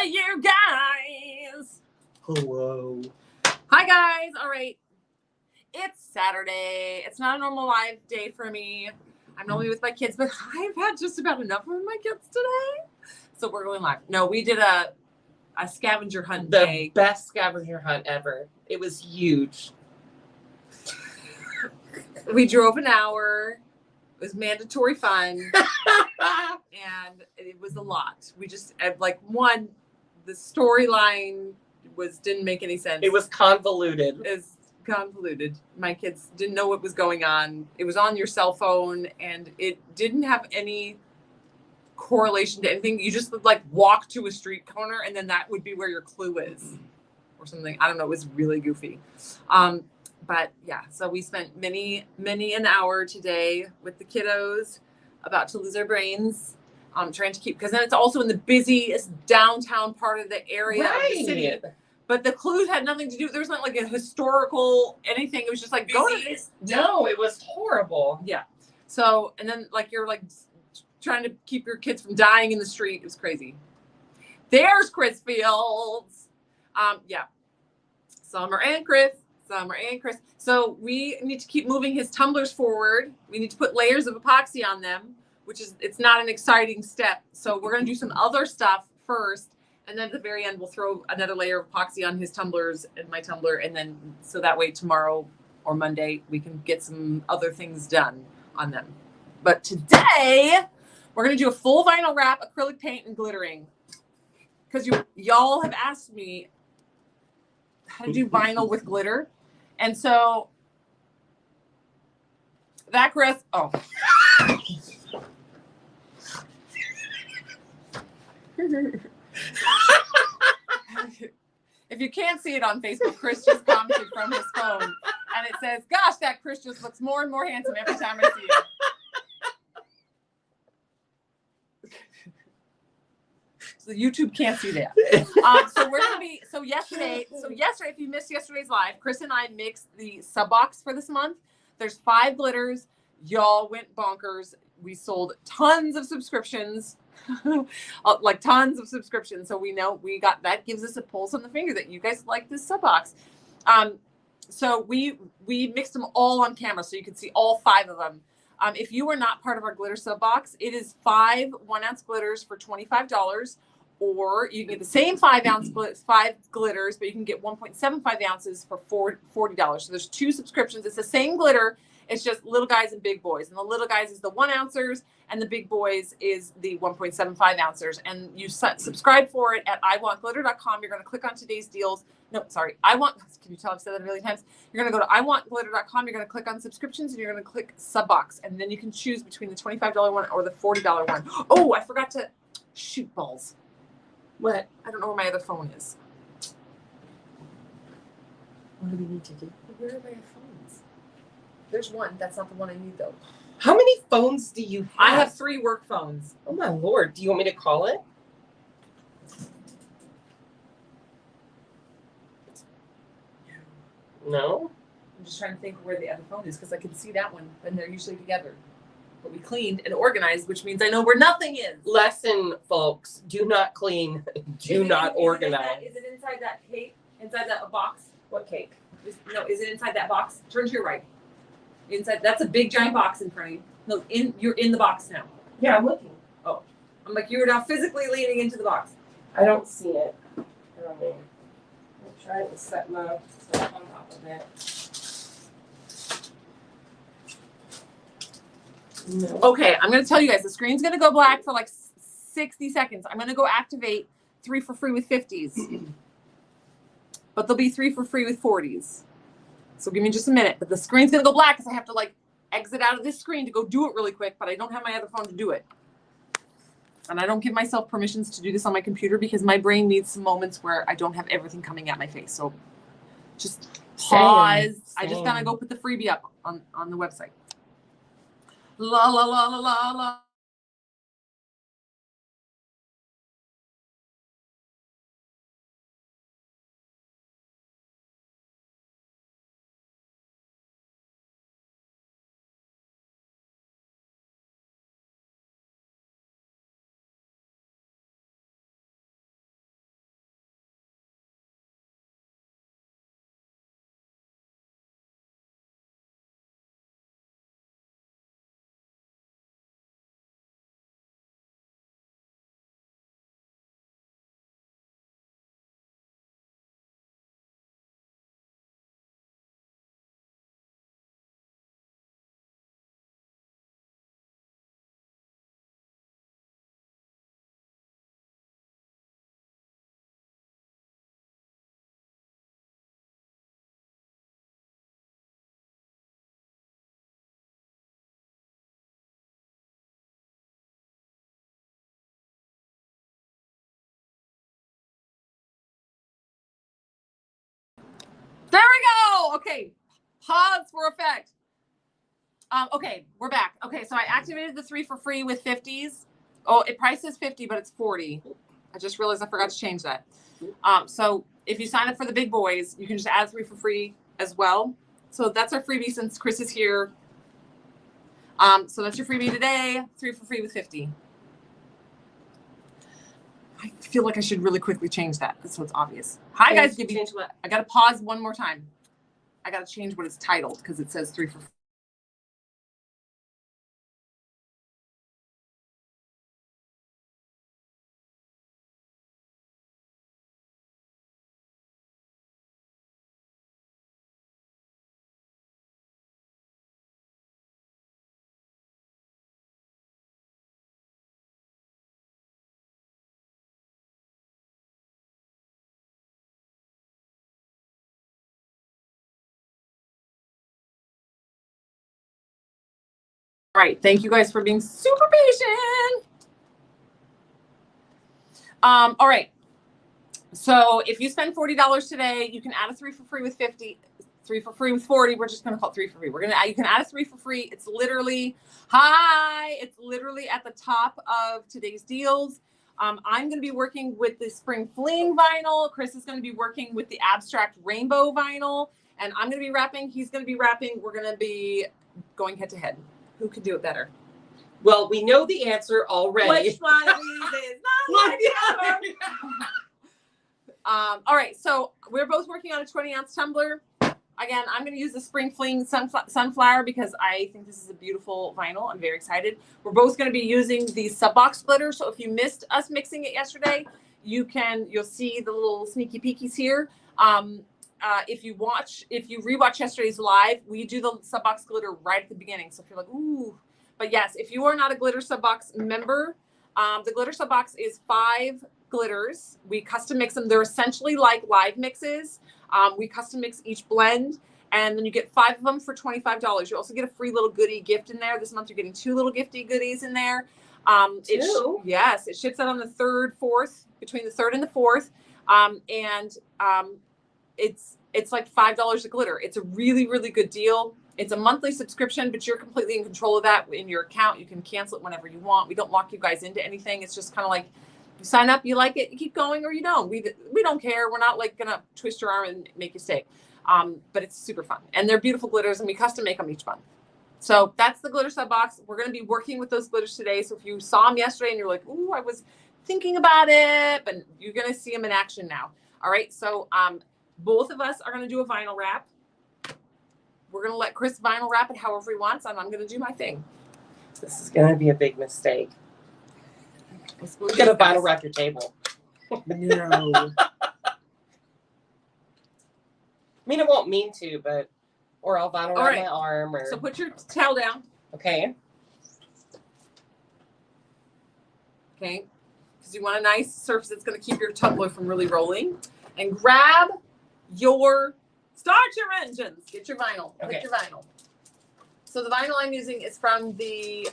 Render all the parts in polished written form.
Hey, you guys. Hello. Hi, guys. All right. It's Saturday. It's not a normal live day for me. I'm normally with my kids, but I've had just about enough of my kids today. So we're going live. No, we did a scavenger hunt day. The best scavenger hunt ever. It was huge. We drove an hour. It was mandatory fun. And it was a lot. We just the storyline didn't make any sense. It was convoluted. It's convoluted. My kids didn't know what was going on. It was on your cell phone and it didn't have any correlation to anything. You just would walk to a street corner and then that would be where your clue is or something. I don't know. It was really goofy. But yeah, so we spent many an hour today with the kiddos, about to lose our brains, trying to keep, because then it's also in the busiest downtown part of the area of the city. But the clues had nothing to do. There was not like a historical anything. It was just like go to this. No, it was horrible. Yeah. So and then you're trying to keep your kids from dying in the street. It was crazy. There's Chris Fields. Yeah. Summer and Chris. So we need to keep moving his tumblers forward. We need to put layers of epoxy on them, it's not an exciting step. So we're going to do some other stuff first. And then at the very end, we'll throw another layer of epoxy on his tumblers and my tumbler. And then so that way tomorrow or Monday, we can get some other things done on them. But today we're going to do a full vinyl wrap, acrylic paint, and glittering. Because y'all have asked me how to do vinyl with glitter. And so that, Chris, if you can't see it on Facebook, Chris just commented from his phone. And it says, gosh, that Chris just looks more and more handsome every time I see him. So YouTube can't see that. So we're going to be, so yesterday, if you missed yesterday's live, Chris and I mixed the sub box for this month. There's 5 glitters. Y'all went bonkers. We sold tons of subscriptions, tons of subscriptions. So we know that gives us a pulse on the finger that you guys like this sub box. So we mixed them all on camera so you could see all 5 of them. If you are not part of our glitter sub box, it is 5 1-ounce glitters for $25, or you can get the same 5 glitters, but you can get 1.75 ounces for $40. So there's 2 subscriptions. It's the same glitter. It's just little guys and big boys. And the little guys is the 1-ouncers, and the big boys is the 1.75 ouncers. And you subscribe for it at iwantglitter.com. You're going to click on today's deals. No, sorry. Can you tell I've said that a million times? You're going to go to iwantglitter.com. You're going to click on subscriptions, and you're going to click sub box. And then you can choose between the $25 one or the $40 one. Oh, I forgot to shoot balls. What? I don't know where my other phone is. What do we need to do? Where are my phones? There's one. That's not the one I need, though. How many phones do you have? I have 3 work phones. Oh, my Lord. Do you want me to call it? No? I'm just trying to think where the other phone is because I can see that one, and they're usually together. But we cleaned and organized, which means I know where nothing is. Lesson, folks. Do not clean. Do not organize. Is it inside that cake? Inside that box? What cake? Is it inside that box? Turn to your right. Inside. That's a big giant box in front of you. No, you're in the box now. Yeah, I'm looking. Oh, I'm you're now physically leaning into the box. I don't see it. I'll try to set my stuff on top of it. No. Okay, I'm going to tell you guys, the screen's going to go black for 60 seconds. I'm going to go activate 3 for free with 50s. But there'll be 3 for free with 40s. So give me just a minute. But the screen's going to go black because I have to exit out of this screen to go do it really quick, but I don't have my other phone to do it. And I don't give myself permissions to do this on my computer because my brain needs some moments where I don't have everything coming at my face. So just pause. Same. I just got to go put the freebie up on the website. La la la la la la. There we go. Okay. Pause for effect. Okay, we're back. Okay, so I activated the 3 for free with 50s. Oh, it price is 50, but it's 40. I just realized I forgot to change that. So if you sign up for the big boys, you can just add 3 for free as well. So that's our freebie since Chris is here. So that's your freebie today. 3 for free with 50. I feel like I should really quickly change that. So it's obvious. Hi guys, I gotta pause one more time. I gotta change what it's titled because it says 3 for free. All right, thank you guys for being super patient. All right, so if you spend $40 today, you can add a 3 for free with 50, 3 for free with 40. We're just gonna call it 3 for free. You can add a 3 for free. It's literally it's literally at the top of today's deals. I'm gonna be working with the Spring Fling vinyl. Chris is gonna be working with the Abstract Rainbow vinyl, and I'm gonna be wrapping. He's gonna be wrapping. We're gonna be going head to head. Who could do it better? Well, we know the answer already. Which one of these is not like the other? All right, so we're both working on a 20-ounce tumbler. Again, I'm going to use the Spring Fling Sunflower because I think this is a beautiful vinyl. I'm very excited. We're both going to be using the Subbox glitter. So if you missed us mixing it yesterday, you'll see the little sneaky peekies here. If you rewatch yesterday's live, we do the Subbox glitter right at the beginning. So if you're like, ooh, but yes, if you are not a Glitter Subbox member, the Glitter Subbox is 5 glitters. We custom mix them. They're essentially like live mixes. We custom mix each blend, and then you get 5 of them for $25. You also get a free little goodie gift in there. This month you're getting 2 little gifty goodies in there. Yes, it ships out on the 3rd, 4th, between the 3rd and the 4th. It's like $5 a glitter. It's a really, really good deal. It's a monthly subscription, but you're completely in control of that in your account. You can cancel it whenever you want. We don't lock you guys into anything. It's just kind of like you sign up, you like it, you keep going, or you don't. We don't care. We're not like gonna twist your arm and make you stay. But it's super fun, and they're beautiful glitters, and we custom make them each month. So that's the Glitter Subbox. We're gonna be working with those glitters today. So if you saw them yesterday and you're like, ooh, I was thinking about it, but you're gonna see them in action now. All right. So both of us are gonna do a vinyl wrap. We're gonna let Chris vinyl wrap it however he wants, and I'm gonna do my thing. This is gonna be a big mistake. We're gonna vinyl wrap your table. No. I mean, it won't mean to, but or I'll vinyl wrap my arm. Or... So put your towel down. Okay. Okay. Because you want a nice surface that's gonna keep your tumbler from really rolling. And grab start your engines. Get your vinyl. Okay. Get your vinyl. So the vinyl I'm using is from the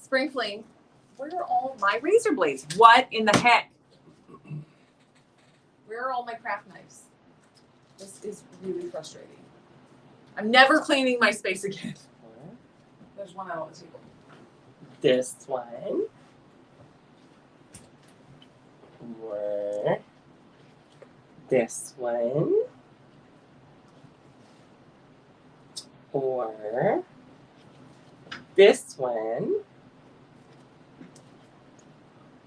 Spring Fling. Where are all my razor blades? What in the heck? Where are all my craft knives? This is really frustrating. I'm never cleaning my space again. There's one out on the table. This one. Or this one. Or this one.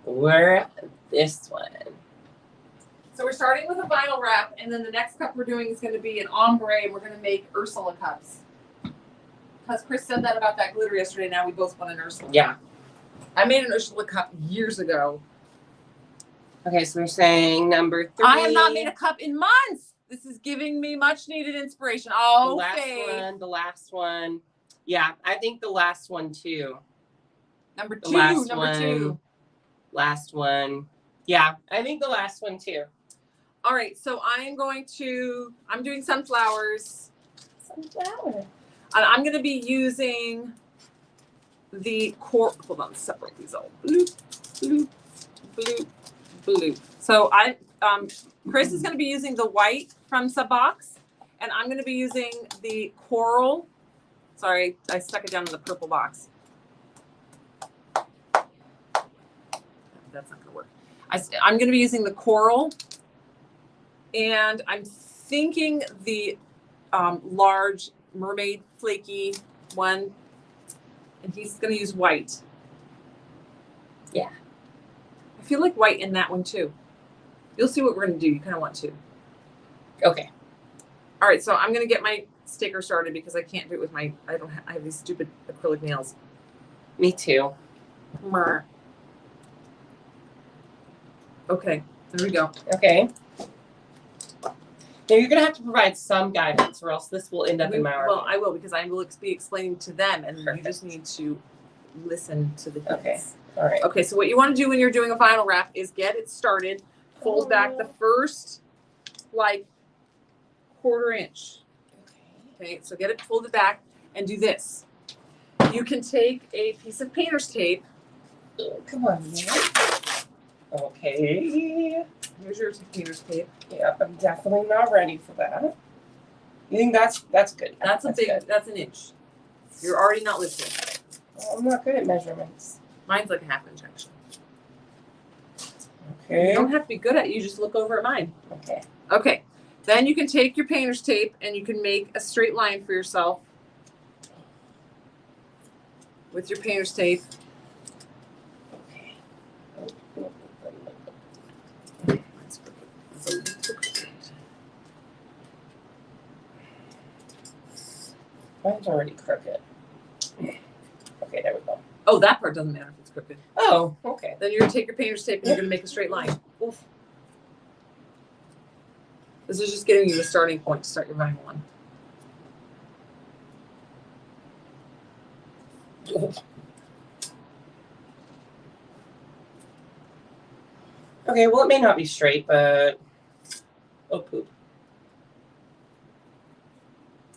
Or this one. So we're starting with a vinyl wrap, and then the next cup we're doing is going to be an ombre, and we're going to make Ursula cups. Because Chris said that about that glitter yesterday. Now we both want an Ursula. Yeah. I made an Ursula cup years ago. Okay, so we're saying number 3. I have not made a cup in months. This is giving me much needed inspiration. Oh, the last one. Yeah, I think the last one too. Number two. Last one. Yeah, I think the last one too. All right, so I'm doing sunflowers. Sunflower. And I'm going to be using the hold on, let's separate these all. Bloop, bloop, bloop, bloop. So Chris is going to be using the white from Subbox, and I'm going to be using the coral. Sorry, I stuck it down in the purple box. That's not going to work. I'm going to be using the coral, and I'm thinking the large mermaid flaky one, and he's going to use white. Yeah. I feel like white in that one too. You'll see what we're going to do. You kind of want to. Okay. All right, so I'm going to get my sticker started because I can't do it with my, I have these stupid acrylic nails. Me too. Mer. Okay, there we go. Okay. Now you're gonna have to provide some guidance, or else this will end up in my arm. Well, I will, because I will be explaining to them, and Perfect. you just need to listen to the hints. Okay. All right. Okay, so what you want to do when you're doing a vinyl wrap is get it started. Fold back the first, like, 1/4 inch. Okay, so get it folded back and do this. You can take a piece of painter's tape. Oh, come on, man. Okay. Here's your painter's tape. Yep, I'm definitely not ready for that. You think that's good? That's good. that's an inch. You're already not listening. Well, I'm not good at measurements. Mine's like a 1/2 inch actually. You Okay. don't have to be good at it. You just look over at mine. Okay. Okay. Then you can take your painter's tape and you can make a straight line for yourself with your painter's tape. Okay. Mine's already crooked. Okay, there we go. Oh, that part doesn't matter if it's crooked. Oh, okay. Then you're going to take your painter's tape and you're going to make a straight line. Oof. This is just giving you the starting point to start your vinyl on. Okay, well, it may not be straight, but oh, poop.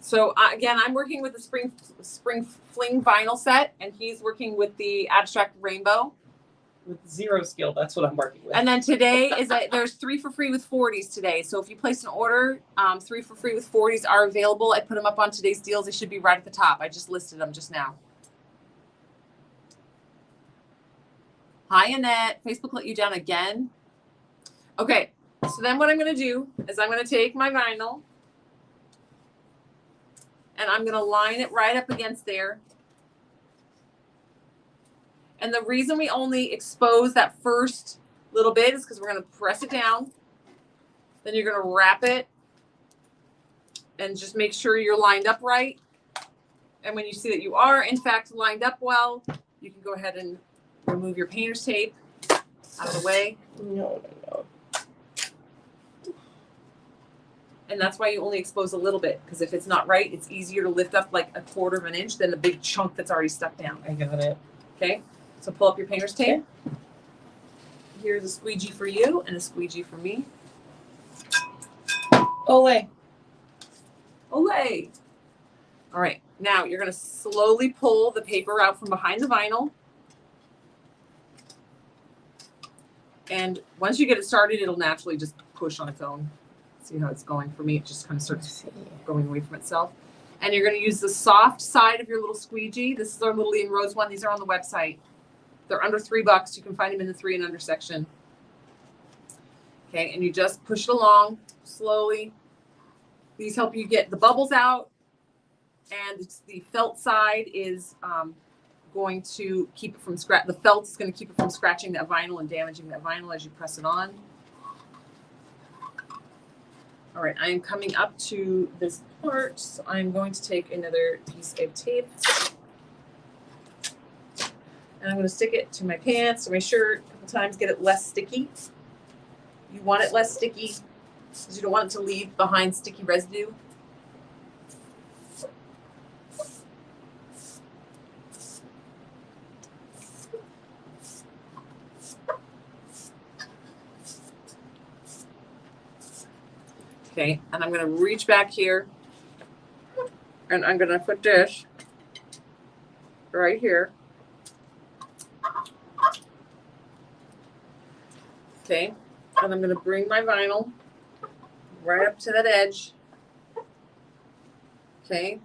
So again, I'm working with the Spring Fling vinyl set, and he's working with the Abstract Rainbow. With 0 skill, that's what I'm working with. And then today is there's 3 for free with 40s today. So if you place an order, 3 for free with 40s are available. I put them up on today's deals. They should be right at the top. I just listed them just now. Hi, Annette. Facebook let you down again. Okay, so then what I'm going to do is I'm going to take my vinyl and I'm going to line it right up against there. And the reason we only expose that first little bit is because we're going to press it down. Then you're going to wrap it and just make sure you're lined up right. And when you see that you are, in fact, lined up well, you can go ahead and remove your painter's tape out of the way. No. And that's why you only expose a little bit, because if it's not right, it's easier to lift up like 1/4 inch than a big chunk that's already stuck down. I got it. Okay, so pull up your painter's tape. Okay. Here's a squeegee for you and a squeegee for me. Ole. Olay. All right, now you're going to slowly pull the paper out from behind the vinyl. And once you get it started, it'll naturally just push on its own. See how it's going? For me, it just kind of starts going away from itself. And you're going to use the soft side of your little squeegee. This is our little Lee & Rose one. These are on the website. They're under $3. You can find them in the 3 and under section. Okay, and you just push it along slowly. These help you get the bubbles out. And the felt side is going to keep it from the felt is going to keep it from scratching that vinyl and damaging that vinyl as you press it on. All right, I am coming up to this part, so I'm going to take another piece of tape and I'm going to stick it to my pants or my shirt a couple times, get it less sticky. You want it less sticky because you don't want it to leave behind sticky residue. Okay, and I'm going to reach back here and I'm going to put this right here. Okay, and I'm going to bring my vinyl right up to that edge. Okay.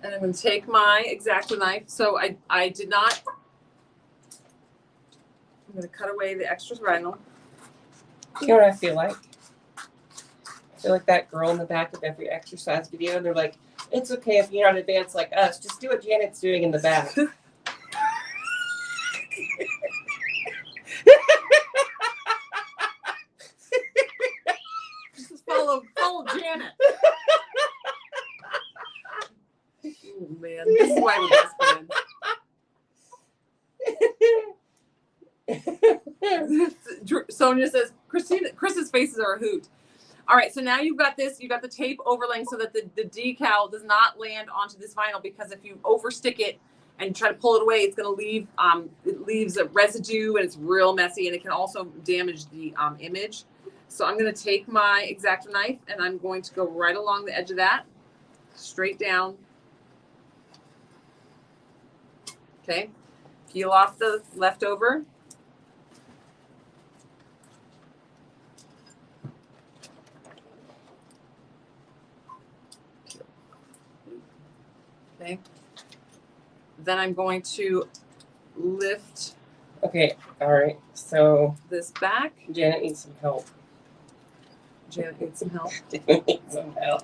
And I'm going to take my X-Acto knife. So I did not, I'm going to cut away the extra vinyl. You know what I feel like? I feel like that girl in the back of every exercise video, and they're like, it's okay if you're not advanced like us. Just do what Janet's doing in the back. Just follow Janet. Oh man, this is why we're best friends. Sonia says, Chris's faces are a hoot. All right, so now you've got this, you got the tape overlaying so that the decal does not land onto this vinyl, because if you overstick it and try to pull it away, it's going to leave, it leaves a residue and it's real messy, and it can also damage the image. So I'm going to take my X-Acto knife and I'm going to go right along the edge of that, straight down. Okay, peel off the leftover. Okay. Then I'm going to lift. Okay, all right. So this back. Janet needs some help. Janet needs some help. Janet needs some help.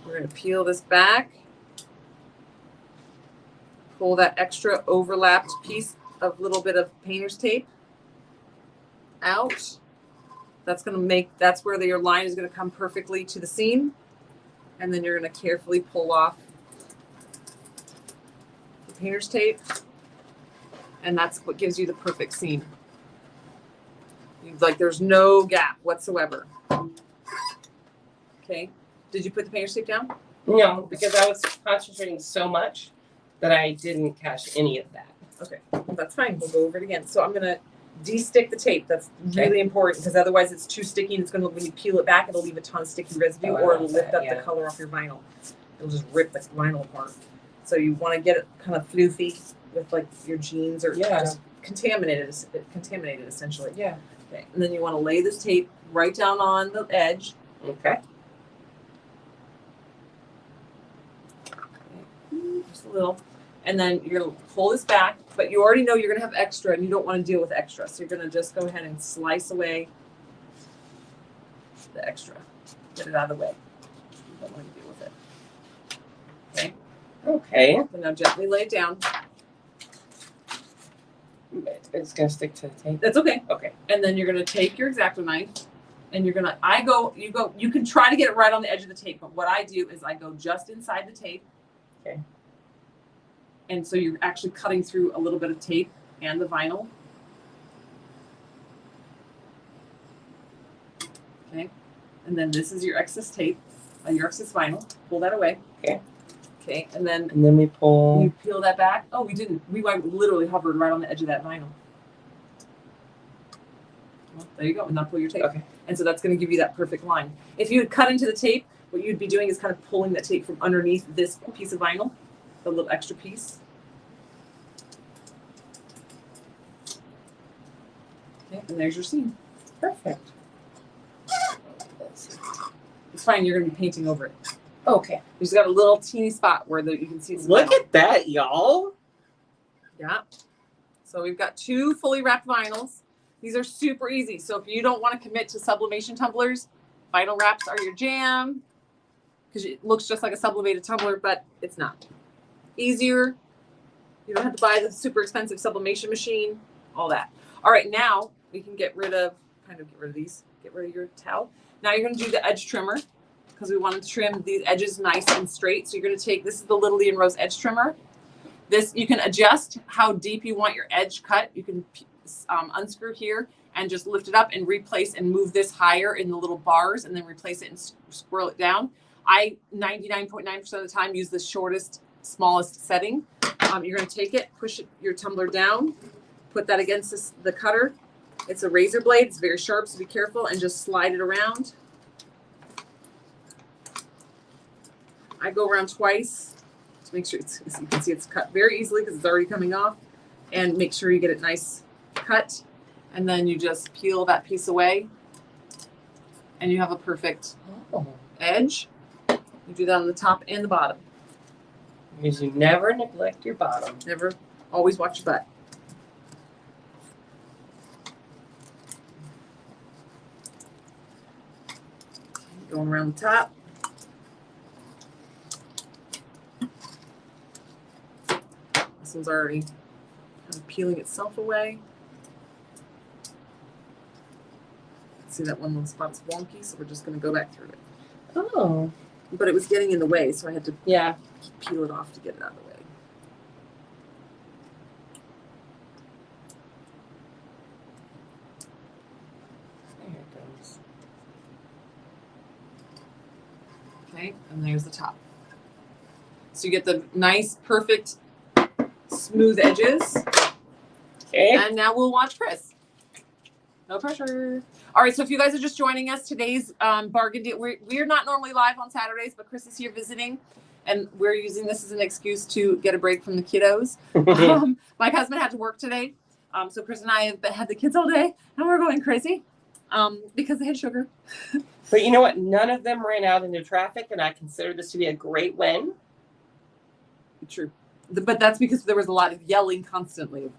We're going to peel this back. Pull that extra overlapped piece of little bit of painter's tape out. That's going to make, that's where your line is going to come perfectly to the seam. And then you're going to carefully pull off the painter's tape. And that's what gives you the perfect seam. Like there's no gap whatsoever. Okay. Did you put the painter's tape down? No, because I was concentrating so much that I didn't catch any of that. Okay. Well, that's fine. We'll go over it again. So I'm going to de-stick the tape. That's really important, because otherwise it's too sticky and it's going to, when you peel it back, it'll leave a ton of sticky residue, or it'll lift up the color off your vinyl. It'll just rip the vinyl apart. So you want to get it kind of floofy with like your jeans, or just contaminated essentially. Yeah. Okay. And then you want to lay this tape right down on the edge. Okay. Just a little. And then you're going to pull this back, but you already know you're going to have extra and you don't want to deal with extra. So you're going to just go ahead and slice away the extra. Get it out of the way. You don't want to deal with it. Okay. Okay. So now gently lay it down. It's going to stick to the tape. That's okay. Okay. And then you're going to take your X-Acto knife and you're going to, you can try to get it right on the edge of the tape, but what I do is I go just inside the tape. Okay. And so you're actually cutting through a little bit of tape and the vinyl. Okay. And then this is your excess tape, your excess vinyl. Pull that away. Okay. Okay. And then we pull. You peel that back. Oh, we didn't. We literally hovered right on the edge of that vinyl. Well, there you go. And now pull your tape. Okay. And so that's going to give you that perfect line. If you had cut into the tape, what you'd be doing is kind of pulling that tape from underneath this piece of vinyl. A little extra piece. Okay, and there's your seam. Perfect. It's fine. You're going to be painting over it. Okay. You just got a little teeny spot where you can see some Look vinyl. at that, y'all. Yeah. So we've got 2 fully wrapped vinyls. These are super easy. So if you don't want to commit to sublimation tumblers, vinyl wraps are your jam, because it looks just like a sublimated tumbler, but it's not. Easier. You don't have to buy the super expensive sublimation machine, all that. All right, now we can get rid of these. Get rid of your towel. Now you're going to do the edge trimmer, because we want to trim these edges nice and straight. So you're going to take, this is the Little Lee and Rose edge trimmer. This, you can adjust how deep you want your edge cut. You can unscrew here and just lift it up and replace and move this higher in the little bars, and then replace it and swirl it down. I 99.9% of the time use the shortest, smallest setting. You're going to take it, push your tumbler down, put that against the cutter. It's a razor blade. It's very sharp, so be careful, and just slide it around. I go around twice to make sure you can see it's cut very easily because it's already coming off, and make sure you get it nice cut. And then you just peel that piece away and you have a perfect edge. You do that on the top and the bottom. Because you never neglect your bottom. Never, always watch your butt. Going around the top. This one's already kind of peeling itself away. See that one little spot's wonky, so we're just going to go back through it. Oh. But it was getting in the way, so I had to peel it off to get it out of the way. There it goes. Okay, and there's the top. So you get the nice, perfect, smooth edges. Okay. And now we'll watch Chris. No pressure. All right, so if you guys are just joining us, today's bargain deal. We're not normally live on Saturdays, but Chris is here visiting, and we're using this as an excuse to get a break from the kiddos. My husband had to work today, so Chris and I have had the kids all day, and we're going crazy because they had sugar. But you know what? None of them ran out into traffic, and I consider this to be a great win. True. But that's because there was a lot of yelling constantly.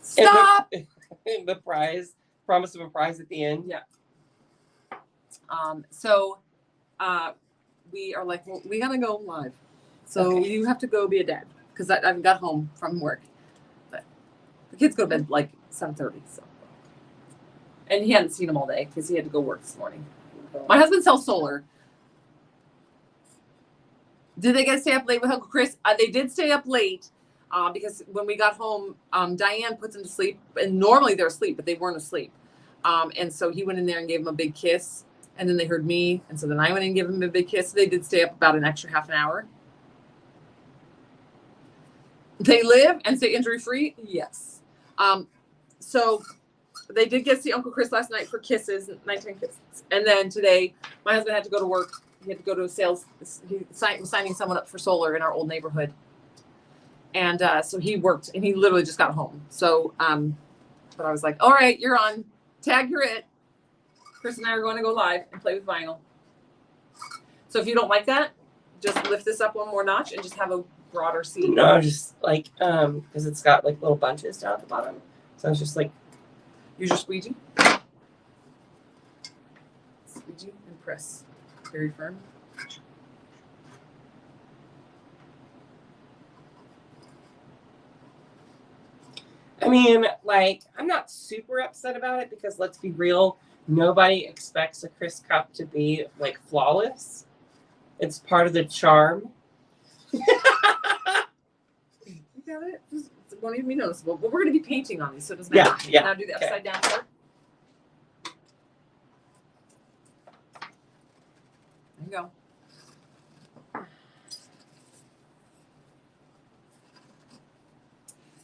Stop! The prize. Promise of a prize at the end. Yeah. So we are like, well, we gotta go live. So you have to go be a dad because I got home from work. But the kids go to bed like 7:30. So, and he hadn't seen them all day because he had to go work this morning. My husband sells solar. Did they get to stay up late with Uncle Chris? They did stay up late. Because when we got home, Diane puts them to sleep, and normally they're asleep, but they weren't asleep. And so he went in there and gave them a big kiss, and then they heard me, and so then I went in and gave them a big kiss. So they did stay up about an extra half an hour. They live and stay injury-free? Yes. So they did get to see Uncle Chris last night for kisses, 19 kisses. And then today, my husband had to go to work. He had to go to a sales, he was signing someone up for solar in our old neighborhood. And so he worked, and he literally just got home. So, but I was like, all right, you're on. Tag, you're it. Chris and I are going to go live and play with vinyl. So if you don't like that, just lift this up one more notch and just have a broader seat. No, just like, because it's got like little bunches down at the bottom. So it's just like. Use your squeegee. Squeegee and press. Very firm. I mean, like, I'm not super upset about it because let's be real, nobody expects a Chris cup to be like flawless. It's part of the charm. You got it? It won't even be noticeable. But we're going to be painting on these, so it doesn't matter. Yeah. Now do the upside down part. There you go.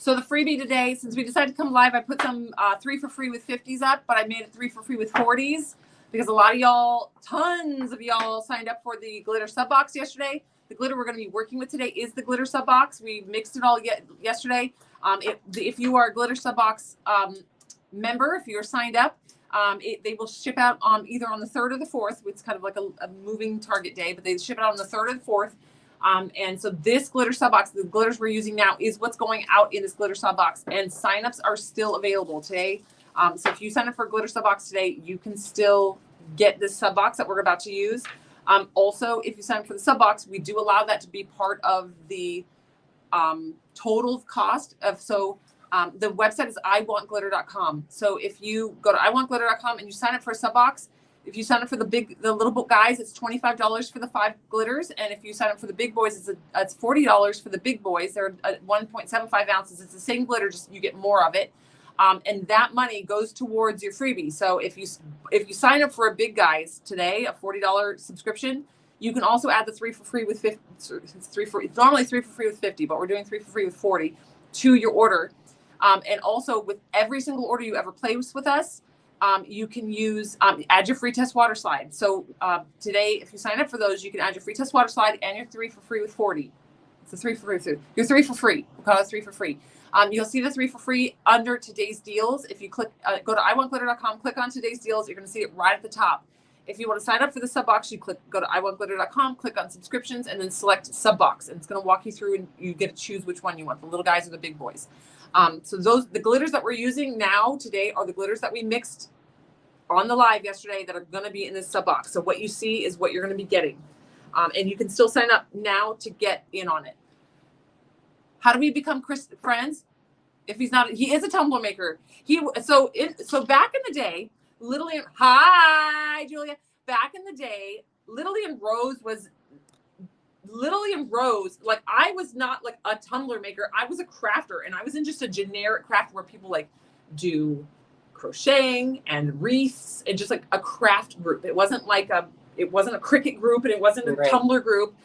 So the freebie today, since we decided to come live, I put some 3 for free with 50s up, but I made it 3 for free with 40s because a lot of y'all, tons of y'all signed up for the glitter sub box yesterday. The glitter we're going to be working with today is the glitter sub box. We mixed it all yesterday. If you are a glitter sub box member, if you're signed up, they will ship out either on the 3rd or the 4th. It's kind of like a moving target day, but they ship it out on the 3rd or the 4th. And so this glitter sub box, the glitters we're using now, is what's going out in this glitter sub box, and signups are still available today. So if you sign up for glitter sub box today, you can still get this sub box that we're about to use. Also, if you sign up for the sub box, we do allow that to be part of the total cost of. So the website is iwantglitter.com. So if you go to iwantglitter.com and you sign up for a sub box, if you sign up for the little book guys, it's $25 for the 5 glitters, and if you sign up for the big boys, it's $40 for the big boys. They're 1.75 ounces. It's the same glitter, just you get more of it, and that money goes towards your freebie. So if you sign up for a big guys today, a $40 subscription, you can also add the 3 for free with 50. It's normally 3 for free with 50, but we're doing 3 for free with 40 to your order, and also with every single order you ever place with us. You can use, add your free test water slide. So today, if you sign up for those, you can add your free test water slide and your 3 for free with 40. It's a 3 for free. Your 3 for free. We'll call it 3 for free. You'll see the 3 for free under today's deals. If you click, go to iwantglitter.com, click on today's deals. You're going to see it right at the top. If you want to sign up for the sub box, you go to iwantglitter.com, click on subscriptions, and then select sub box. And it's going to walk you through, and you get to choose which one you want, the little guys or the big boys. So the glitters that we're using now today are the glitters that we mixed on the live yesterday that are going to be in this sub box. So what you see is what you're going to be getting. And you can still sign up now to get in on it. How do we become Chris friends? If he's not, he is a tumbler maker. So back in the day, hi Julia. Back in the day, Lily and Rose, like I was not like a tumbler maker. I was a crafter, and I was in just a generic craft where people like do crocheting and wreaths and just like a craft group. It wasn't a Cricut group, and it wasn't a tumbler group.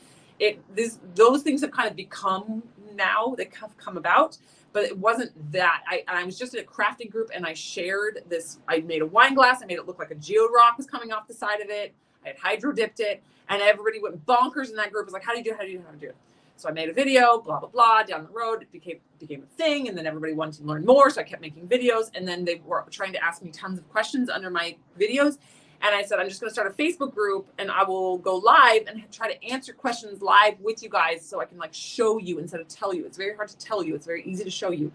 Those things have kind of become now, they have come about, but it wasn't that. I was just in a crafting group, and I shared this. I made a wine glass. I made it look like a geode rock was coming off the side of it. I had hydro dipped it, and everybody went bonkers in that group. It was like, how do you do it? So I made a video, blah, blah, blah, down the road. It became a thing, and then everybody wanted to learn more, so I kept making videos, and then they were trying to ask me tons of questions under my videos. And I said, I'm just going to start a Facebook group, and I will go live and try to answer questions live with you guys, so I can like show you instead of tell you. It's very hard to tell you. It's very easy to show you.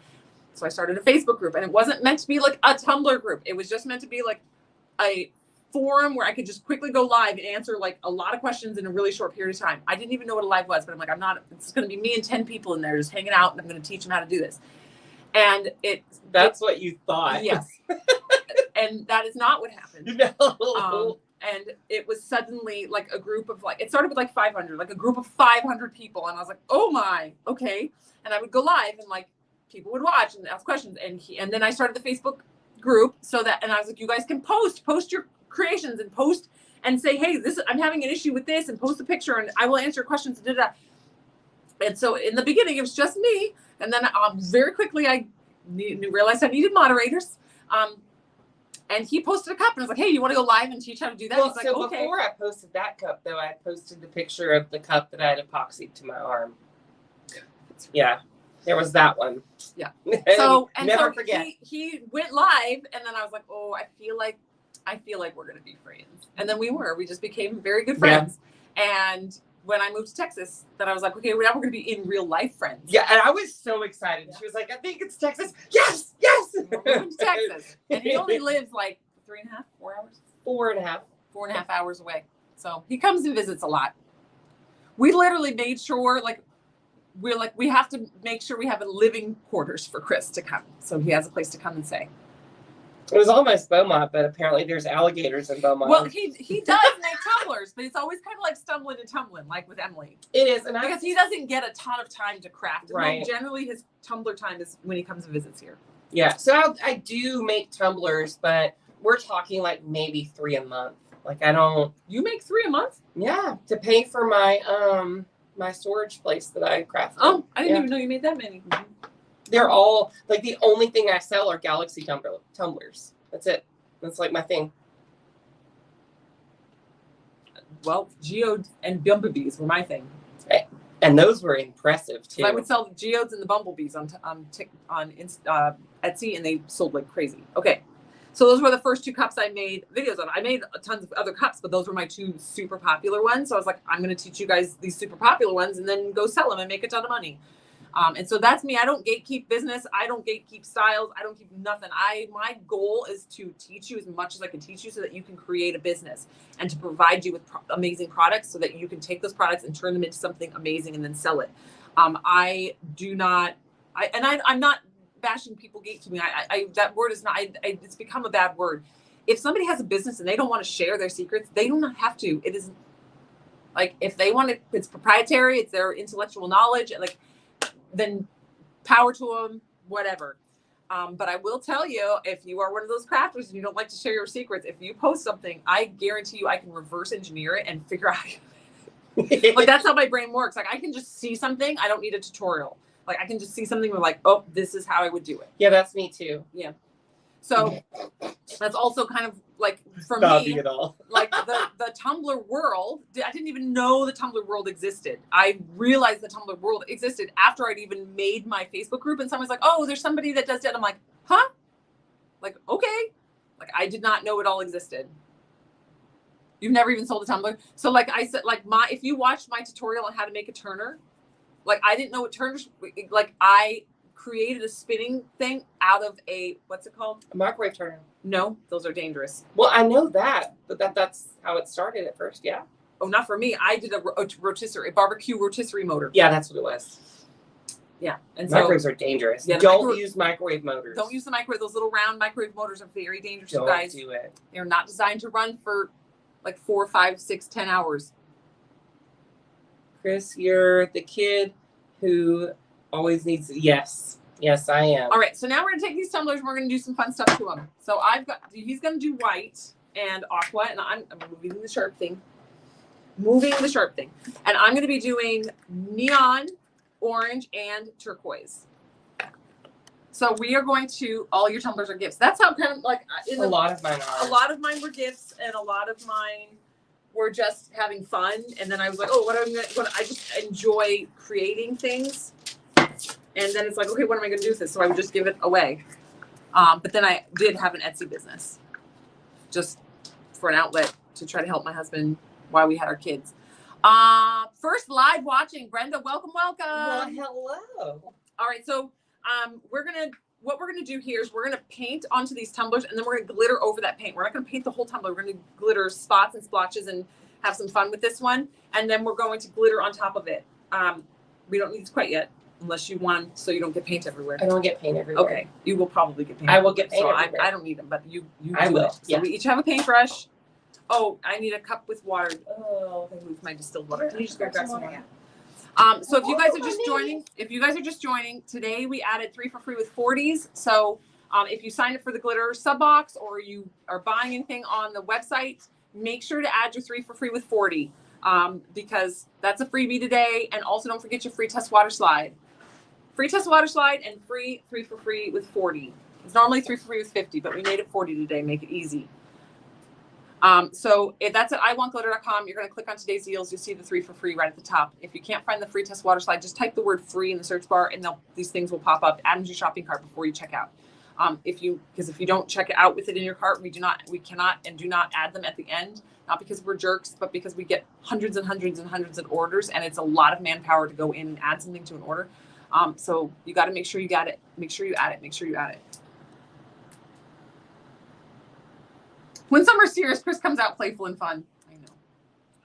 So I started a Facebook group, and it wasn't meant to be like a Tumbler group. It was just meant to be like a forum where I could just quickly go live and answer like a lot of questions in a really short period of time. I didn't even know what a live was, but I'm like, it's going to be me and 10 people in there just hanging out, and I'm going to teach them how to do this. And that's what you thought. Yes. And that is not what happened. No. And it was suddenly like a group of it started with like 500, like a group of 500 people. And I was like, oh my, okay. And I would go live, and like people would watch and ask questions. And then I started the Facebook group and I was like, you guys can post your creations and post and say, hey, I'm having an issue with this, and post a picture, and I will answer questions. And so in the beginning, it was just me. And then very quickly, I realized I needed moderators. And he posted a cup, and I was like, hey, you want to go live and teach how to do that? Well, He's like, so okay. Before I posted that cup, though, I posted the picture of the cup that I had epoxied to my arm. Yeah, there was that one. Yeah. Never forget. He went live, and then I was like, oh, I feel like we're going to be friends. And then we just became very good friends. Yeah. And when I moved to Texas, then I was like, okay, now we're going to be in real life friends. Yeah, and I was so excited. Yeah. She was like, I think it's Texas. Yes. We're moving to Texas. And he only lives like 3.5, 4 hours? 4.5. 4.5 hours away. So he comes and visits a lot. We literally made sure, we have to make sure we have a living quarters for Chris to come. So he has a place to come and stay. It was almost Beaumont, but apparently there's alligators in Beaumont. Well, he does make tumblers, but it's always kind of like stumbling and tumbling, like with Emily. It is, and because he doesn't get a ton of time to craft. Right. Generally, his tumbler time is when he comes and visits here. Yeah. So I do make tumblers, but we're talking like maybe 3 a month. Like I don't. You make 3 a month? Yeah, to pay for my my storage place that I crafted. Oh, I didn't even know you made that many. Mm-hmm. They're all like the only thing I sell are Galaxy tumblers. That's it. That's like my thing. Well, geodes and bumblebees were my thing. And those were impressive too. So I would sell the geodes and the bumblebees on Etsy, and they sold like crazy. Okay, so those were the first 2 cups I made videos on. I made tons of other cups, but those were my 2 super popular ones. So I was like, I'm going to teach you guys these super popular ones, and then go sell them and make a ton of money. And so that's me. I don't gatekeep business. I don't gatekeep styles. I don't keep nothing. My goal is to teach you as much as I can teach you so that you can create a business and to provide you with amazing products so that you can take those products and turn them into something amazing and then sell it. I'm not bashing people gatekeeping. That word is not, it's become a bad word. If somebody has a business and they don't want to share their secrets, they do not have to. It is like, if they want it, it's proprietary, it's their intellectual knowledge, like, then power to them, whatever. But I will tell you, if you are one of those crafters and you don't like to share your secrets, if you post something, I guarantee you I can reverse engineer it and figure out. Like, that's how my brain works. Like, I can just see something. I don't need a tutorial. Like, I can just see something. We're like, oh, this is how I would do it. Yeah, that's me too. Yeah. So that's also kind of like for Copy me, it all. like the Tumbler world. I didn't even know the Tumbler world existed. I realized the Tumbler world existed after I'd even made my Facebook group, and someone's like, "Oh, there's somebody that does that." I'm like, "Huh?" Like, okay. Like, I did not know it all existed. You've never even sold a tumbler. So like I said, like if you watched my tutorial on how to make a turner, like I didn't know what turners, like I created a spinning thing out of what's it called? A microwave turner. No, those are dangerous. Well, I know that, but that's how it started at first, yeah. Oh, not for me. I did a rotisserie, a barbecue rotisserie motor. Yeah, that's what it was. Yeah. And Microwaves are dangerous. Yeah, Don't use microwave motors. Don't use the microwave. Those little round microwave motors are very dangerous, you Don't guys. do it. They're not designed to run for like 4, 5, 6, 10 hours. Chris, you're the kid who always needs. Yes, I am. All right, so now we're gonna take these tumblers and we're gonna do some fun stuff to them. So he's gonna do white and aqua, and I'm moving the sharp thing. And I'm gonna be doing neon, orange, and turquoise. So we are going to, all your tumblers are gifts. That's how kind of like A lot of mine are. A lot of mine were gifts, and a lot of mine were just having fun. And then I was like, oh, I just enjoy creating things. And then it's like, okay, what am I going to do with this? So I would just give it away. But then I did have an Etsy business just for an outlet to try to help my husband while we had our kids. First live watching, Brenda, welcome. Well, hello. All right, so what we're gonna do here is we're gonna paint onto these tumblers, and then we're gonna glitter over that paint. We're not gonna paint the whole tumbler. We're gonna glitter spots and splotches and have some fun with this one, and then we're going to glitter on top of it. We don't need this quite yet, unless you want, so you don't get paint everywhere. I don't get paint everywhere. Okay, you will probably get paint. I will get paint so everywhere. I don't need them, but you I do will. it. So Yeah. we each have a paintbrush. Oh, I need a cup with water. Oh, I moved my distilled water. Can you just grab some water? So if you guys are just joining, today we added 3 for free with 40s. So if you sign up for the glitter sub box or you are buying anything on the website, make sure to add your 3 for free with 40 because that's a freebie today. And also don't forget your free test water slide. Free test water slide and free 3 for free with 40. It's normally 3 for free with 50, but we made it 40 today. Make it easy. So if that's at iwantglitter.com, you're going to click on today's deals. You'll see the 3 for free right at the top. If you can't find the free test water slide, just type the word free in the search bar and these things will pop up. Add them to your shopping cart before you check out. Because if you don't check it out with it in your cart, we cannot and do not add them at the end, not because we're jerks, but because we get hundreds and hundreds and hundreds of orders and it's a lot of manpower to go in and add something to an order. So you got to make sure you got it. Make sure you add it. When some are serious, Chris comes out playful and fun. I know.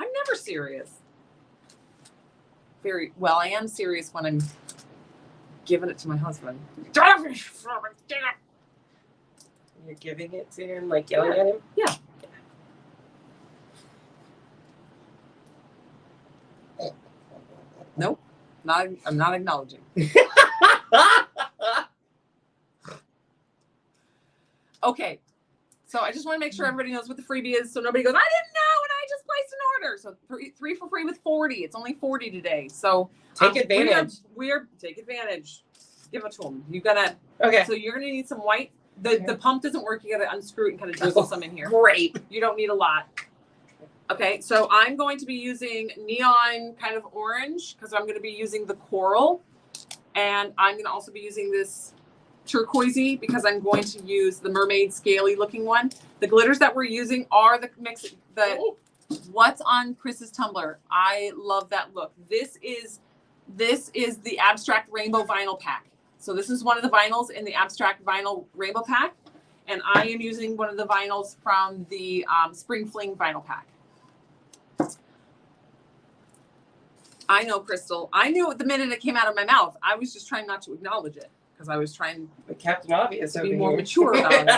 I'm never serious. Very well, I am serious when I'm giving it to my husband. You're giving it to him, like yelling at him? Yeah. Nope. I'm not acknowledging. Okay. So I just want to make sure everybody knows what the freebie is so nobody goes, I didn't know and I just placed an order. So 3 for free with 40. It's only 40 today. So take advantage. Take advantage. Give it to them. You gotta. Okay. So you're gonna need some white. The pump doesn't work. You gotta unscrew it and kind of drizzle some in here. Great. You don't need a lot. Okay. So I'm going to be using neon kind of orange because I'm going to be using the coral, and I'm going to also be using this turquoisey because I'm going to use the mermaid scaly looking one. The glitters that we're using are what's on Chris's tumbler. I love that look. This is the abstract rainbow vinyl pack. So this is one of the vinyls in the abstract vinyl rainbow pack, and I am using one of the vinyls from the spring fling vinyl pack. I know, Crystal. I knew it the minute it came out of my mouth. I was just trying not to acknowledge it. Because I was trying the Captain Obvious to be more mature about it.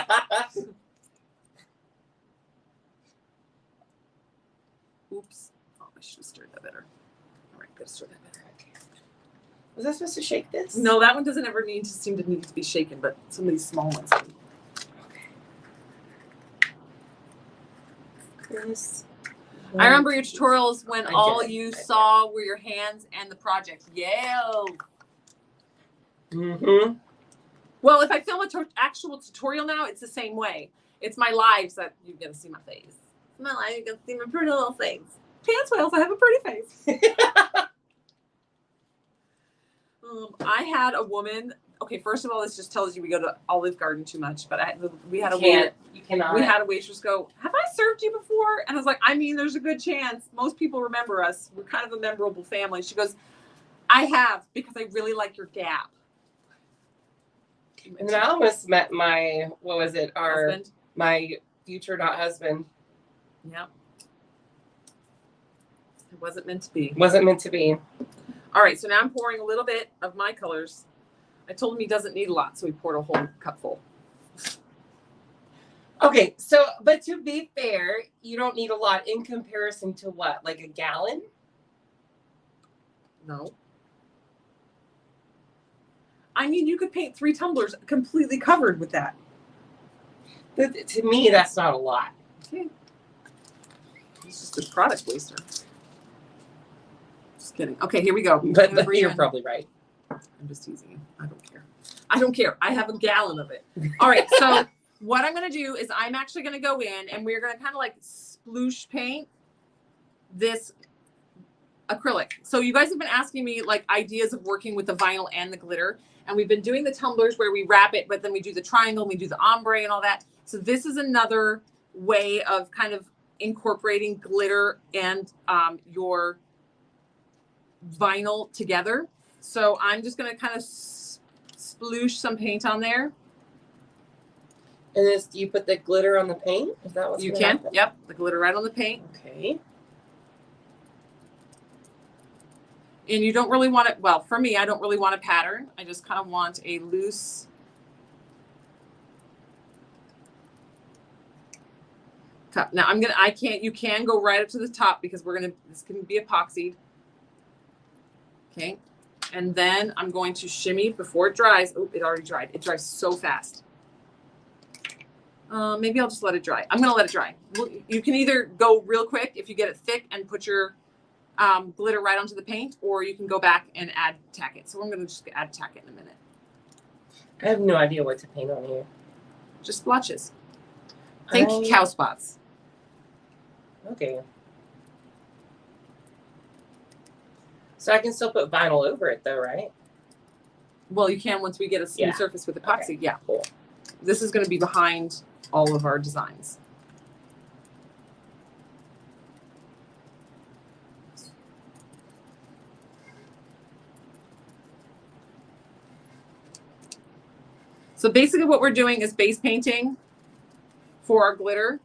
Oops. Oh, I should have stirred that better. All right, gotta stir that better. Okay. Was I supposed to shake this? No, that one doesn't ever seem to need to be shaken, but some of these small ones. Okay. Chris. I remember your tutorials when all you saw were your hands and the project. Yeah. Mm-hmm. Well, if I film a actual tutorial now, it's the same way. It's my lives that you're gonna see my face. My life, you're gonna see my pretty little face. Pants whales, I have a pretty face. I had a woman. Okay, first of all, this just tells you we go to Olive Garden too much. But we had You cannot. We had a waitress go, "Have I served you before?" And I was like, "I mean, there's a good chance. Most people remember us. We're kind of a memorable family." She goes, "I have because I really like your Gap." And then I almost met my Husband. my future not husband. Yep. It wasn't meant to be. Wasn't meant to be. All right, so now I'm pouring a little bit of my colors. I told him he doesn't need a lot, so he poured a whole cup full. Okay, so but to be fair, you don't need a lot in comparison to what, like a gallon? No. I mean, you could paint 3 tumblers completely covered with that. To me, that's not a lot. Okay. It's just a product waster. Just kidding. Okay, here we go. But you're probably right. I'm just teasing you. I don't care. I don't care. I have a gallon of it. All right, so what I'm going to do is I'm actually going to go in and we're going to kind of like sploosh paint this acrylic. So you guys have been asking me like ideas of working with the vinyl and the glitter. And we've been doing the tumblers where we wrap it, but then we do the triangle and we do the ombre and all that. So this is another way of kind of incorporating glitter and your vinyl together. So I'm just going to kind of sploosh some paint on there. And this, do you put the glitter on the paint? Is that what you can? Happen? Yep, the glitter right on the paint. Okay. And you don't really want it, well, for me, I don't really want a pattern. I just kind of want a loose cup. Now you can go right up to the top because this can be epoxied. Okay. And then I'm going to shimmy before it dries. Oh, it already dried. It dries so fast. Maybe I'll just let it dry. I'm going to let it dry. You can either go real quick if you get it thick and put your glitter right onto the paint, or you can go back and tack it. So I'm going to just tack it in a minute. I have no idea what to paint on here. Just splotches. Think cow spots. Okay. So I can still put vinyl over it though, right? Well, you can once we get a smooth surface with epoxy. Okay. Yeah. Cool. This is going to be behind all of our designs. So basically what we're doing is base painting for our glitter.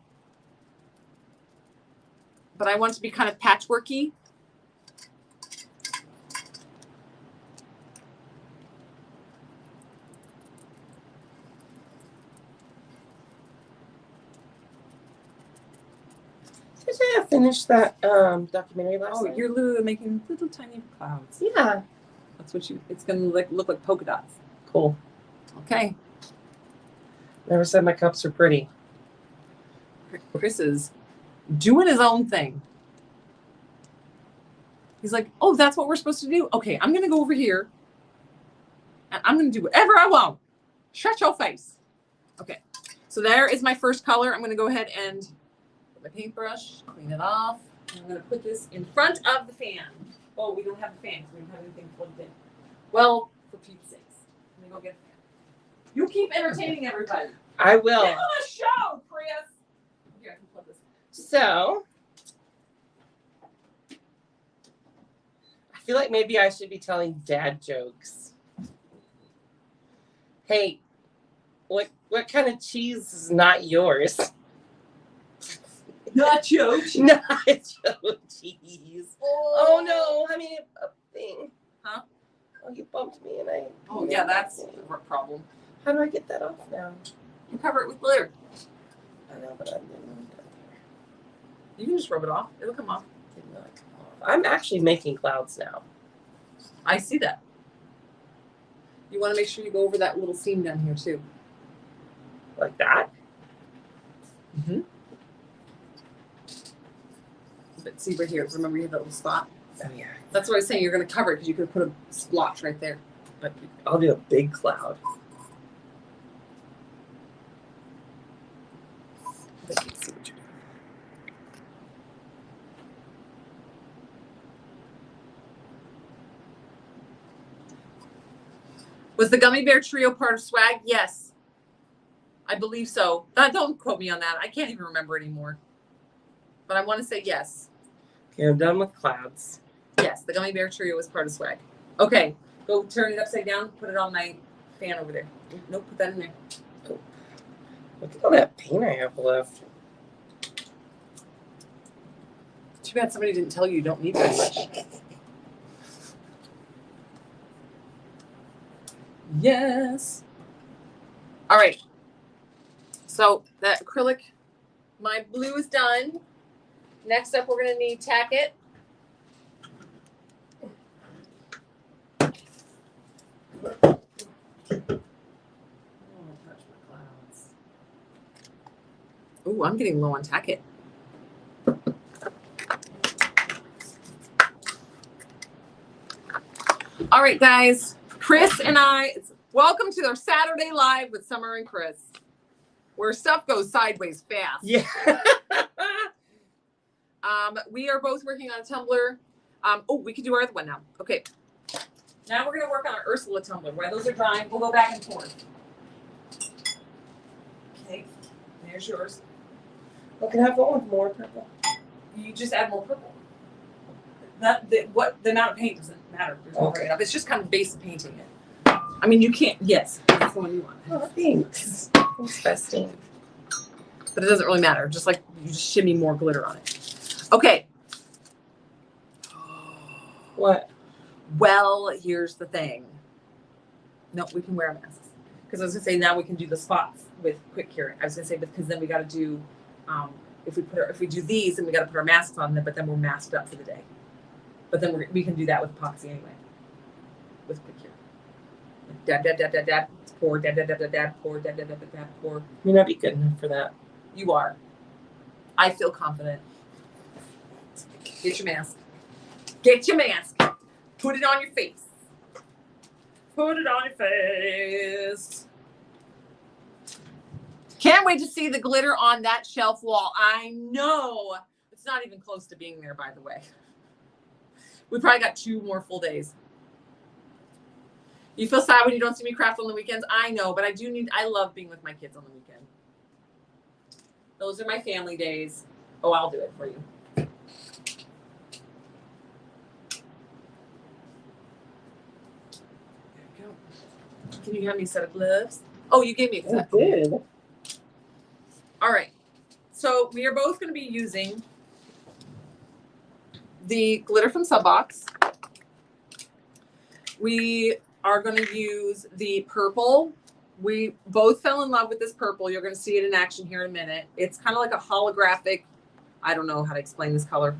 But I want it to be kind of patchworky. Did I finish that documentary last night? You're literally making little tiny clouds. Yeah. That's what it's gonna look like polka dots. Cool. Okay. Never said my cups are pretty. Chris is doing his own thing. He's like, oh, that's what we're supposed to do. Okay, I'm gonna go over here and I'm gonna do whatever I want. Shut your face. Okay. So there is my first color. I'm gonna go ahead and my paintbrush, clean it off. I'm going to put this in front of the fan. Oh, we don't have the fan because we don't have anything plugged in. Well, for Pete's sakes. Let me go get a fan. You keep entertaining everybody. I will. Give them a show, Chris. Here, I can plug this in. So, I feel like maybe I should be telling dad jokes. Hey, what kind of cheese is not yours? Nacho cheese. Nacho cheese. Oh no, I mean a thing. Huh? Oh, you bumped me and I. Oh yeah, that's a problem. How do I get that off now? You cover it with glitter. I know, but I didn't know that. You can just rub it off. It'll come off. Did not come off. I'm actually making clouds now. I see that. You want to make sure you go over that little seam down here too. Like that? Mm-hmm. But see right here, remember you have that little spot? Oh yeah. That's what I was saying, you're going to cover it because you could put a splotch right there. But I'll do a big cloud. Was the gummy bear trio part of swag? Yes. I believe so. Don't quote me on that. I can't even remember anymore. But I want to say yes. Okay, I'm done with clouds. Yes, the gummy bear trio was part of swag. Okay, go turn it upside down. Put it on my fan over there. Nope, put that in there. Oh. Look at all that paint I have left. Too bad somebody didn't tell you don't need that much. Yes. All right. So that acrylic, my blue is done. Next up, we're going to need tack it. Ooh, I'm getting low on tack it. All right, guys. Chris and I, welcome to our Saturday Live with Summer and Chris, where stuff goes sideways fast. Yeah. We are both working on a tumbler. Oh, we can do our other one now. Okay. Now we're going to work on our Ursula tumbler. While those are drying, we'll go back and forth. Okay. There's yours. Well, can I have one with more purple? You just add more purple. The amount of paint doesn't matter. There's no Okay. enough. It's just kind of base painting it. I mean, you can't. Yes, that's the one you want. Oh, thanks. Thanks, bestie. But it doesn't really matter. Just like you just shimmy more glitter on it. Okay. What? Well, here's the thing. No, we can wear our masks. Because I was gonna say now we can do the spots with quick curing. I was gonna say because then we got to do if we do these, then we got to put our masks on them. But then we're masked up for the day. But then we can do that with epoxy anyway. With quick cure. Dab dab dab dab dab. Pour dab dab dab dab dab. Pour dab dab dab dab dab. Pour. May not be good enough for that. You are. I feel confident. Get your mask. Get your mask. Put it on your face. Put it on your face. Can't wait to see the glitter on that shelf wall. I know. It's not even close to being there, by the way. We probably got 2 more full days. You feel sad when you don't see me craft on the weekends? I know, but I love being with my kids on the weekend. Those are my family days. Oh, I'll do it for you. There you go. Can you have me a set of gloves? Oh, you gave me a set. I did. All right. So we are both going to be using the glitter from Subbox. We are going to use the purple. We both fell in love with this purple. You're going to see it in action here in a minute. It's kind of like a holographic. I don't know how to explain this color.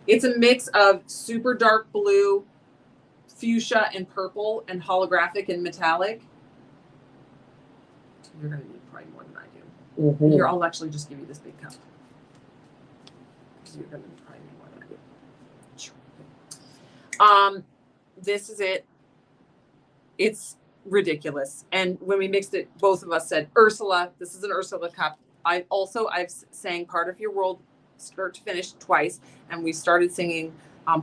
It's a mix of super dark blue, fuchsia, and purple, and holographic and metallic. You're going to need probably more than I do. Mm-hmm. Here, I'll actually just give you this big cup. You're going to probably need more than I do. This is it. It's ridiculous. And when we mixed it, both of us said, Ursula, this is an Ursula cup. I've sang Part of Your World start to finish twice. And we started singing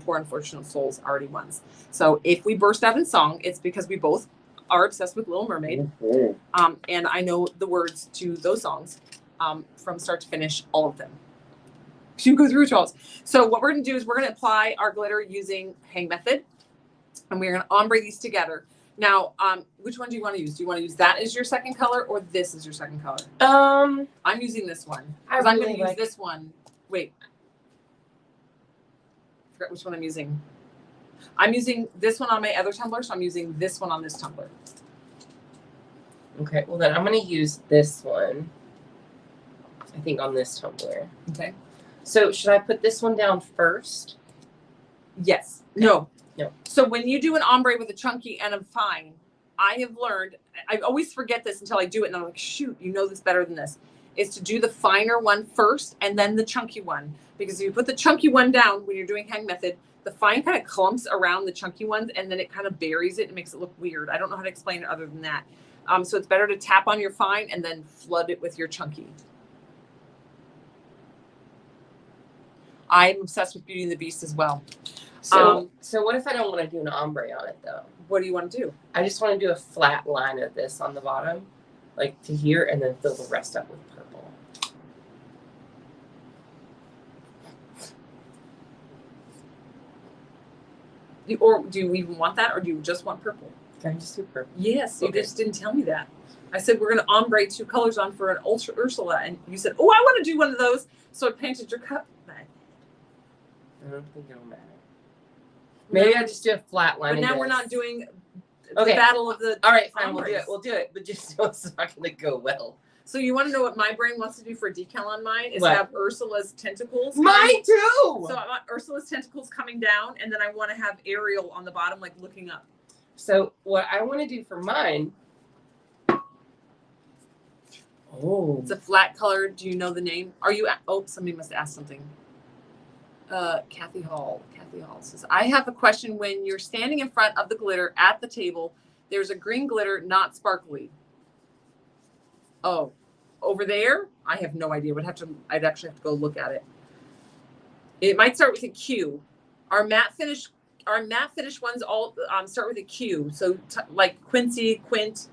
Poor Unfortunate Souls already once. So if we burst out in song, it's because we both are obsessed with Little Mermaid. Mm-hmm. And I know the words to those songs from start to finish, all of them. You go through Charles. So what we're going to do is we're going to apply our glitter using hang method. And we're going to ombre these together. Now, which one do you want to use? Do you want to use that as your second color or this is your second color? I'm using this one. Because I'm going to use this one. Wait. I forgot which one I'm using. I'm using this one on my other tumbler, so I'm using this one on this tumbler. Okay, well then I'm going to use this one, I think, on this tumbler. Okay. So should I put this one down first? Yes. No. No. So when you do an ombre with a chunky and a fine, I have learned, I always forget this until I do it, and I'm like, shoot, you know this better than this, is to do the finer one first and then the chunky one. Because if you put the chunky one down when you're doing hang method, the fine kind of clumps around the chunky ones, and then it kind of buries it and makes it look weird. I don't know how to explain it other than that. So it's better to tap on your fine and then flood it with your chunky. I'm obsessed with Beauty and the Beast as well. So what if I don't want to do an ombre on it though? What do you want to do? I just want to do a flat line of this on the bottom, like to here, and then fill the rest up with purple. Or do you even want that, or do you just want purple? Can I just do purple? Yes, you Okay. just didn't tell me that. I said we're going to ombre 2 colors on for an Ursula, and you said, "Oh, I want to do one of those." So I painted your cup. I don't think it'll matter. Maybe I just do a flat line. But now of we're this. not doing the Okay. battle of the. All right, fine. We'll do ombres. it. We'll do it. But just know it's not going to go well. So you want to know what my brain wants to do for a decal on mine? Is What? have Ursula's tentacles. Mine too. So I want Ursula's tentacles coming down, and then I want to have Ariel on the bottom, like looking up. So what I want to do for mine. Oh. It's a flat color. Do you know the name? Are you? Oh, somebody must ask something. Kathy Hall. Kathy Hall says, I have a question. When you're standing in front of the glitter at the table, there's a green glitter, not sparkly. Oh, over there? I have no idea. I'd actually have to go look at it. It might start with a Q. Our matte finish ones all start with a Q. So like Quincy, Quint,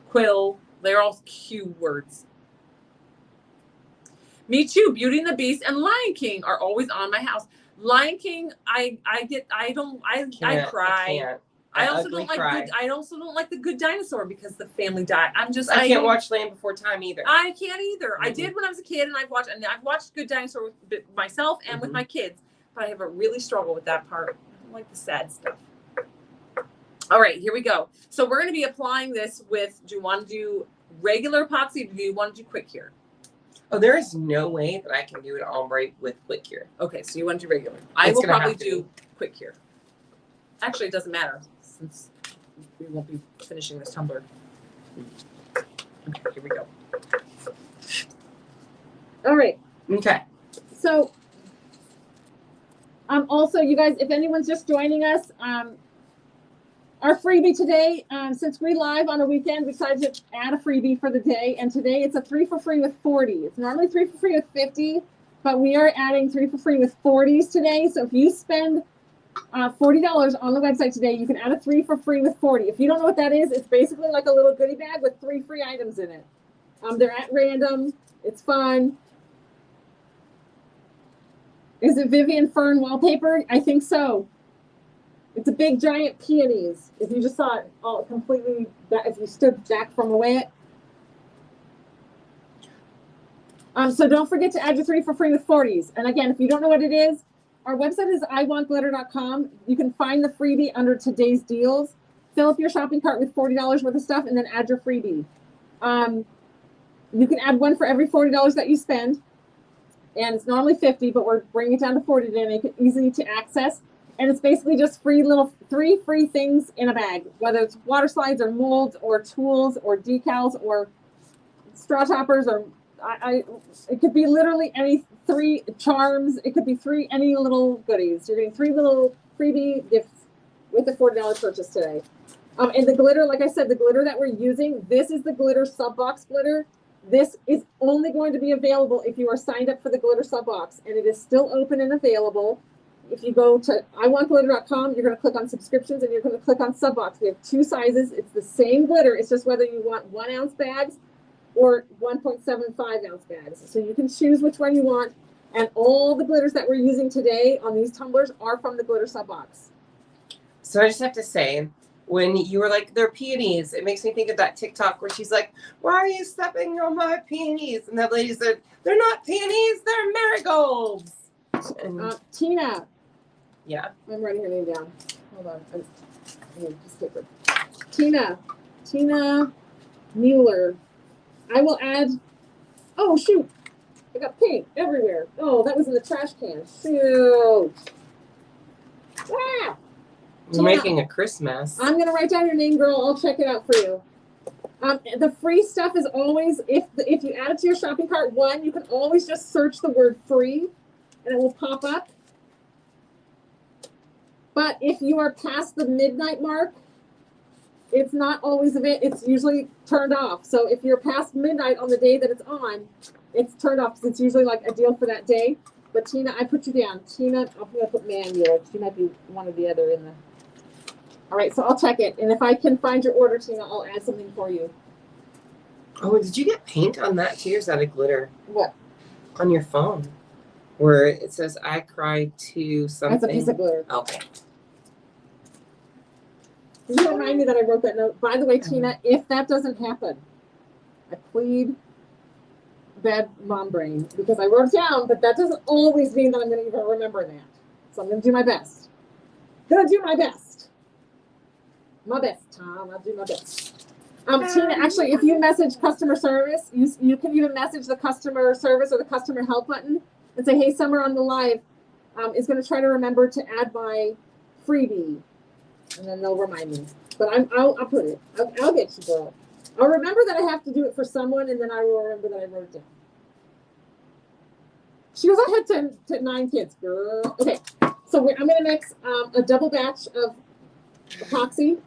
Quill, they're all Q words. Me too. Beauty and the Beast and Lion King are always on my house. Lion King, I cry. I also don't like the Good Dinosaur because the family died. I can't watch Land Before Time either. I can't either. I did when I was a kid, and I've watched Good Dinosaur with myself and with my kids, but I have a really struggle with that part. I don't like the sad stuff. All right, here we go. So we're going to be applying this with. Do you want to do regular epoxy? Or do you want to do quick cure? Oh, there is no way that I can do an ombre with quick cure. Okay, so you want to do regular. I will probably do quick cure. Actually, it doesn't matter since we won't be finishing this tumbler. Okay, here we go. All right. Okay. So, also, you guys, if anyone's just joining us, our freebie today, since we live on a weekend, we decided to add a freebie for the day. And today it's a 3 for free with 40. It's normally 3 for free with 50, but we are adding 3 for free with 40s today. So if you spend $40 on the website today, you can add a 3 for free with 40. If you don't know what that is, it's basically like a little goodie bag with 3 free items in it. They're at random. It's fun. Is it Vivian Fern wallpaper? I think so. It's a big giant peonies. If you just saw it all completely, if you stood back from away it. So don't forget to add your 3 for free with 40s. And again, if you don't know what it is, our website is iwantglitter.com. You can find the freebie under today's deals. Fill up your shopping cart with $40 worth of stuff and then add your freebie. You can add one for every $40 that you spend. And it's normally 50, but we're bringing it down to 40 to make it easy to access. And it's basically just 3 free things in a bag, whether it's water slides or molds or tools or decals or straw toppers or it could be literally any 3 charms. It could be any little goodies. You're getting 3 little freebie gifts with the $40 purchase today. And the glitter, like I said, the glitter that we're using, this is the glitter sub box glitter. This is only going to be available if you are signed up for the glitter sub box, and it is still open and available. If you go to iwantglitter.com, you're going to click on subscriptions and you're going to click on sub box. We have 2 sizes. It's the same glitter. It's just whether you want 1 ounce bags or 1.75 ounce bags. So you can choose which one you want. And all the glitters that we're using today on these tumblers are from the glitter sub box. So I just have to say, when you were like, they're peonies, it makes me think of that TikTok where she's like, why are you stepping on my peonies? And that lady said, they're not peonies, they're marigolds. And Tina. Yeah. I'm writing her name down. Hold on. I need this paper. Tina Mueller. I will add. Oh, shoot. I got paint everywhere. Oh, that was in the trash can. Shoot. Ah! You're making a Christmas. I'm going to write down your name, girl. I'll check it out for you. The free stuff is always, if you add it to your shopping cart, you can always just search the word free and it will pop up. But if you are past the midnight mark, it's not always it's usually turned off. So if you're past midnight on the day that it's on, it's turned off because it's usually like a deal for that day. But Tina, I put you down. Tina, I'm going to put Manuel. She might be one or the other in the. All right, so I'll check it. And if I can find your order, Tina, I'll add something for you. Oh, did you get paint on that too? Or is that a glitter? What? On your phone. Where it says I cried to something. That's a piece of glitter. Okay. Can you remind me that I wrote that note? By the way, Tina, if that doesn't happen, I plead bad mom brain because I wrote it down, but that doesn't always mean that I'm going to even remember that. So I'm going to do my best. Gonna do my best. My best, Tom. I'll do my best. Tina, actually, if you message customer service, you can even message the customer service or the customer help button and say, hey, Summer on the live is going to try to remember to add my freebie. And then they'll remind me. But I'll put it. I'll get you, girl. I'll remember that I have to do it for someone, and then I will remember that I wrote it down. She goes, I had 9 kids, girl. Okay, so I'm going to mix a double batch of epoxy.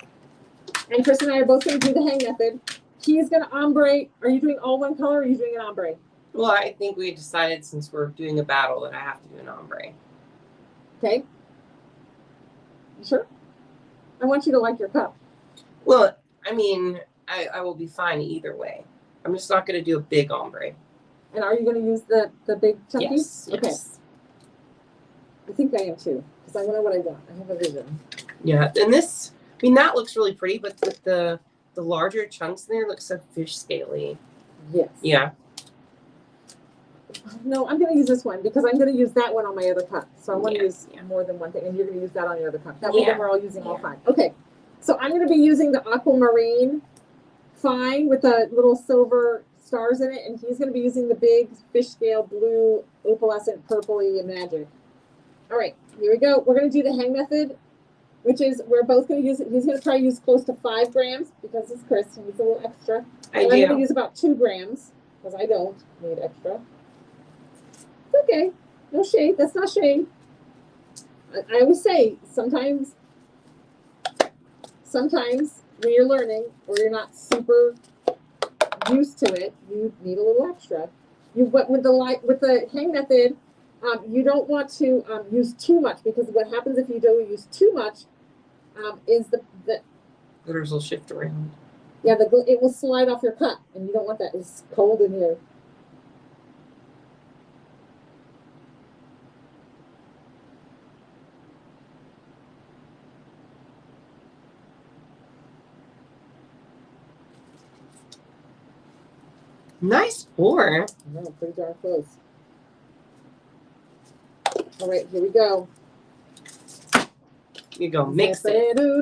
And Chris and I are both going to do the hang method. He's going to ombre. Are you doing all one color, or are you doing an ombre? Well, I think we decided since we're doing a battle that I have to do an ombre. Okay. You sure? I want you to like your cup. Well, I mean, I will be fine either way. I'm just not going to do a big ombre. And are you going to use the big chunky? Yes. Okay. I think I am too, because I know what I want. I have a vision. Yeah, and this, I mean, that looks really pretty, but with the larger chunks in there looks so fish scaly. Yes. Yeah. No, I'm going to use this one because I'm going to use that one on my other cup. So I want to use yeah. more than one thing, and you're going to use that on your other cup. That way then we're all using all Yeah. 5. Okay. So I'm going to be using the aquamarine fine with the little silver stars in it, and he's going to be using the big fish scale blue opalescent purpley magic. All right, here we go. We're going to do the hang method, which is we're both going to use it. He's going to try to use close to 5 grams because it's Chris. He needs a little extra. I'm going to use about 2 grams because I don't need extra. It's okay. No shade. That's not shade. I always say sometimes when you're learning or you're not super used to it, you need a little extra. But with the hang method, you don't want to use too much because what happens if you do use too much is the glitters will shift around. Yeah, it will slide off your cup, and you don't want that. It's cold in here. Nice pour. No, pretty darn close. All right, here we go. You go mix it. All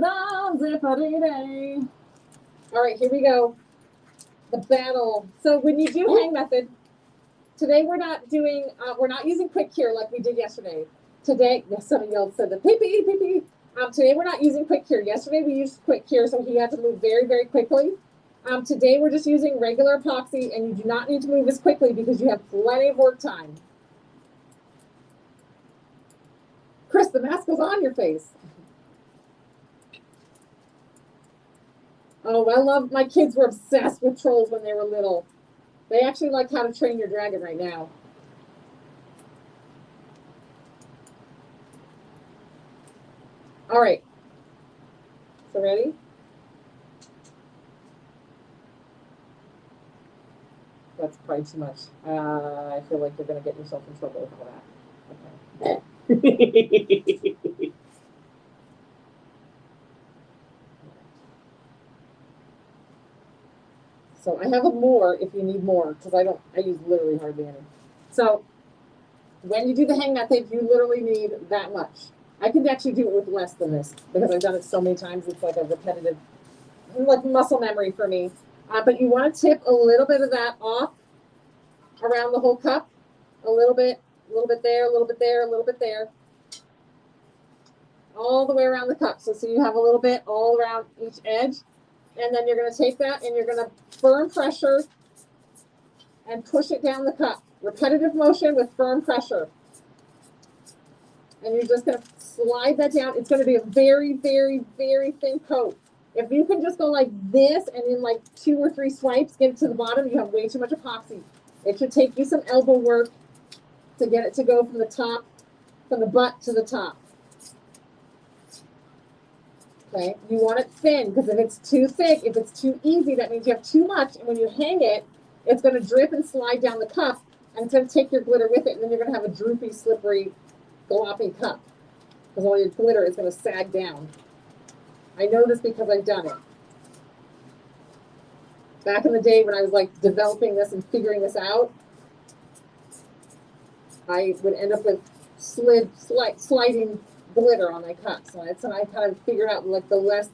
right, here we go. The battle. So when you do hang method, today we're not using quick cure like we did yesterday. Today, yes, some of y'all said the pee. Today we're not using quick cure. Yesterday we used quick cure, so he had to move very, very quickly. Today we're just using regular epoxy, and you do not need to move as quickly because you have plenty of work time. Chris, the mask goes on your face. Oh, my kids were obsessed with trolls when they were little. They actually like How to Train Your Dragon right now. All right. So ready? That's probably too much. I feel like you're going to get yourself in trouble with all that. Okay. So I have a more if you need more because I use literally hardly any. So when you do the hang method, you literally need that much. I can actually do it with less than this because I've done it so many times. It's like a repetitive, like muscle memory for me. But you want to tip a little bit of that off around the whole cup. A little bit there, a little bit there, a little bit there. All the way around the cup. So you have a little bit all around each edge. And then you're going to take that and you're going to firm pressure and push it down the cup. Repetitive motion with firm pressure. And you're just going to slide that down. It's going to be a very, very, very thin coat. If you can just go like this and in like 2 or 3 swipes, get it to the bottom, you have way too much epoxy. It should take you some elbow work to get it to go from the top, from the butt to the top. Okay, you want it thin because if it's too thick, if it's too easy, that means you have too much. And when you hang it, it's going to drip and slide down the cup, and it's going to take your glitter with it. And then you're going to have a droopy, slippery, gloppy cup because all your glitter is going to sag down. I know this because I've done it. Back in the day when I was like developing this and figuring this out, I would end up with sliding glitter on my cup. So that's when I kind of figured out like the least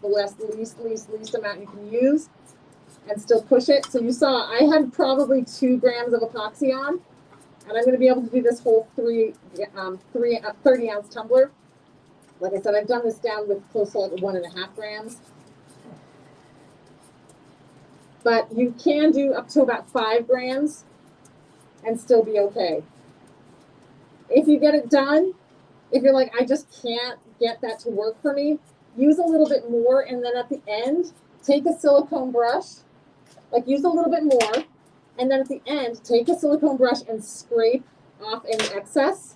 amount you can use and still push it. So you saw I had probably 2 grams of epoxy on, and I'm going to be able to do this whole 30-ounce tumbler. Like I said, I've done this down with close to like 1.5 grams. But you can do up to about 5 grams and still be okay. If you get it done, if you're like, I just can't get that to work for me, use a little bit more, and then at the end, take a silicone brush, like use a little bit more, and then at the end, take a silicone brush and scrape off any excess.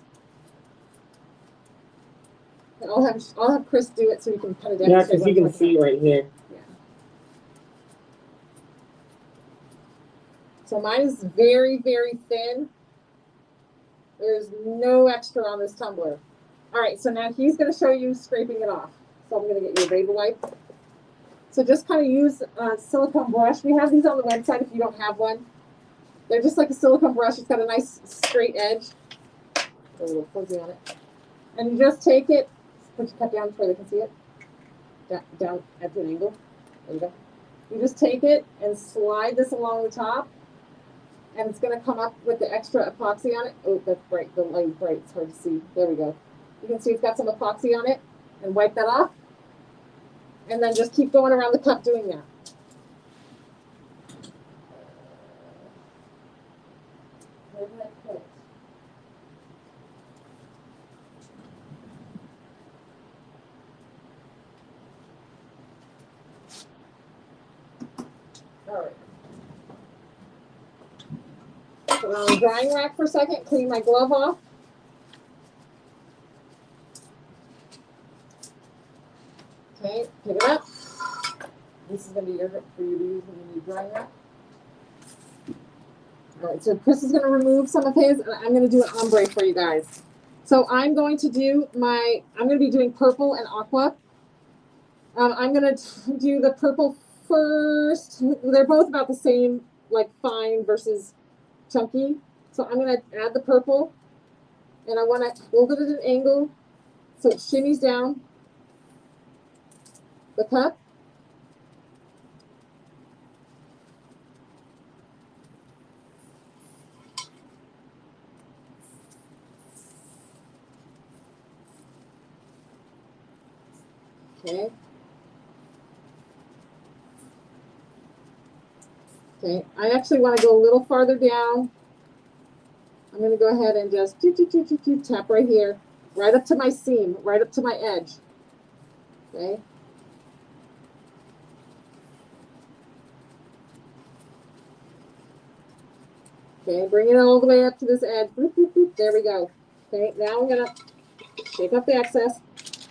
And I'll have Chris do it so you can kind of demonstrate. Yeah, because you can see right here. Yeah. So mine is very, very thin. There's no extra on this tumbler. All right, so now he's going to show you scraping it off. So I'm going to get you a baby wipe. So just kind of use a silicone brush. We have these on the website if you don't have one. They're just like a silicone brush. It's got a nice straight edge. A little fuzzy on it. And you just take it, put your cup down so they can see it. Down at an angle. There you go. You just take it and slide this along the top. And it's going to come up with the extra epoxy on it. Oh, that's bright. The light is bright. It's hard to see. There we go. You can see it's got some epoxy on it. And wipe that off. And then just keep going around the cup doing that. Where did I put it? All right. Put it on the drying rack for a second. Clean my glove off. Okay, pick it up. This is going to be for you to use in the drying rack. All right, so Chris is going to remove some of his, and I'm going to do an ombre for you guys. So I'm going to do I'm going to be doing purple and aqua. I'm going to do the purple first. They're both about the same, like fine versus chunky. So I'm going to add the purple, and I want to hold it at an angle so it shimmies down the cup. Okay. Okay, I actually want to go a little farther down. I'm going to go ahead and just tap right here, right up to my seam, right up to my edge. Okay. Okay, bring it all the way up to this edge. Boop, boop, boop. There we go. Okay, now I'm going to shake up the excess.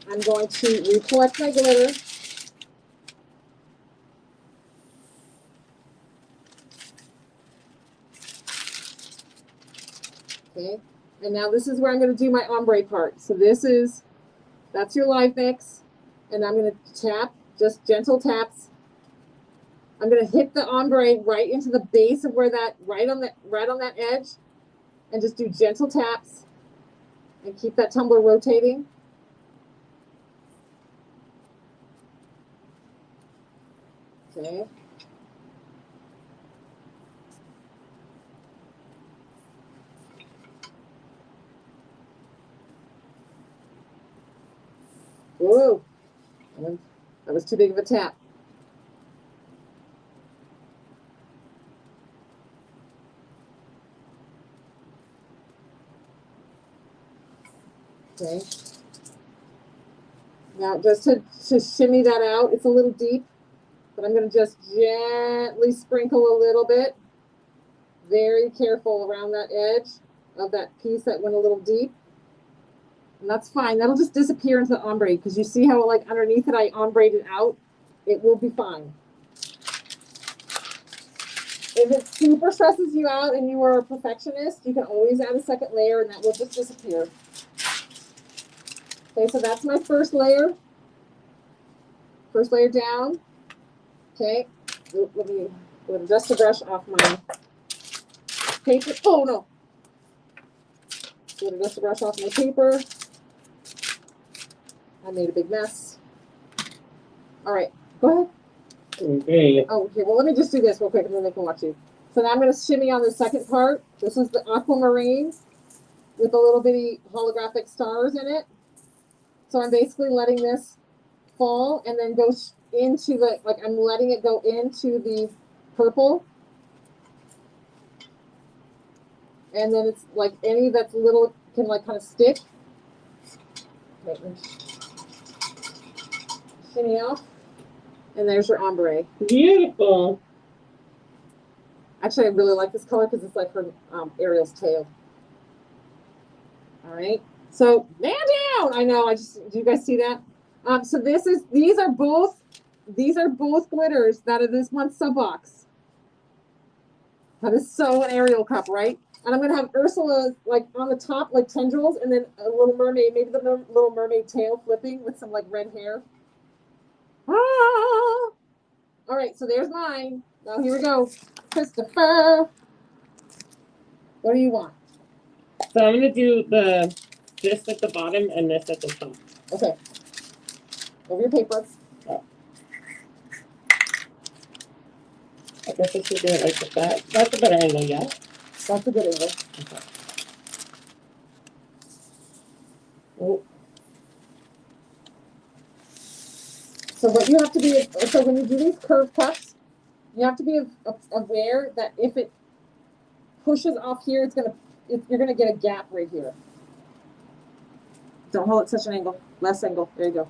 I'm going to recollect my glitter. Okay, and now this is where I'm going to do my ombre part. So that's your live mix. And I'm going to tap, just gentle taps. I'm going to hit the ombre right into the base of where that, right on that edge. And just do gentle taps. And keep that tumbler rotating. Okay. Whoa. That was too big of a tap. Okay. Now just to shimmy that out, it's a little deep, but I'm going to just gently sprinkle a little bit. Very careful around that edge of that piece that went a little deep. And that's fine. That'll just disappear into the ombre because you see how like underneath it I ombreed it out. It will be fine. If it super stresses you out and you are a perfectionist, you can always add a second layer and that will just disappear. Okay, so that's my first layer. First layer down. Okay, let me adjust the brush off my paper. Oh no. Let me adjust the brush off my paper. I made a big mess. All right, go ahead. Okay. Oh, okay. Well, let me just do this real quick and then they can watch you. So now I'm going to shimmy on the second part. This is the aquamarine with the little bitty holographic stars in it. So I'm basically letting this fall and then go into the, like I'm letting it go into the purple. And then it's like any that's little can like kind of stick. Okay, shimmy off. And there's your ombre. Beautiful. Actually, I really like this color because it's like her Ariel's tail. All right. So man down. I know. Do you guys see that? So these are both glitters that are this month's sub box. That is so an Ariel cup, right? And I'm gonna have Ursula like on the top, like tendrils, and then a little mermaid, maybe the little mermaid tail flipping with some like red hair. Ah! All right, so there's mine. Now here we go. Christopher, what do you want? So I'm gonna do this at the bottom and this at the top. Okay. Over your paper. I guess I should do it like that. That's a better angle, yeah? That's a good angle. Okay. Oh. So what you have to be, so when you do these curved cups, you have to be aware that if it pushes off here, you're gonna get a gap right here. Don't hold it such an angle. Less angle. There you go.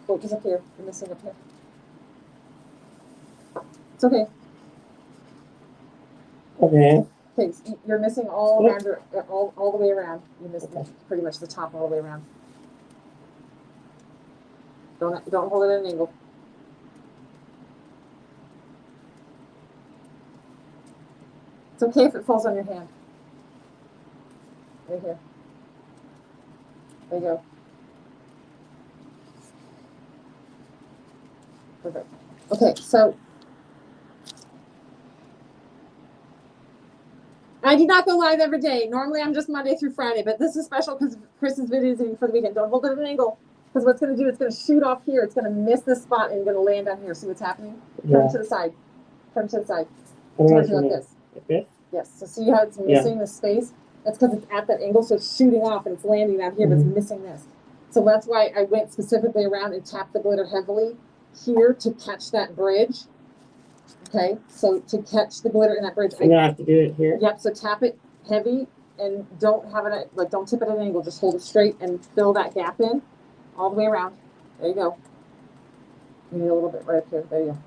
Focus up here. You're missing up here. It's okay. Okay. Okay, so you're missing all around all the way around. You're missing pretty much the top all the way around. Don't hold it at an angle. It's okay if it falls on your hand. Right here. There you go. Perfect. Okay, so I do not go live every day. Normally I'm just Monday through Friday, but this is special because Chris is visiting for the weekend. Don't hold it at an angle because what's going to do, it's going to shoot off here. It's going to miss this spot and going to land on here. See what's happening? Yeah. Turn to the side. Turn to the side. Turn to like this. Okay. Yes. So see how it's missing the space? That's because it's at that angle, so it's shooting off and it's landing out here, but it's missing this. So that's why I went specifically around and tapped the glitter heavily here to catch that bridge. Okay, so to catch the glitter in that bridge, I have to do it here. Yep. So tap it heavy and don't have it like don't tip it at an angle. Just hold it straight and fill that gap in all the way around. There you go. You need a little bit right up here. There you go.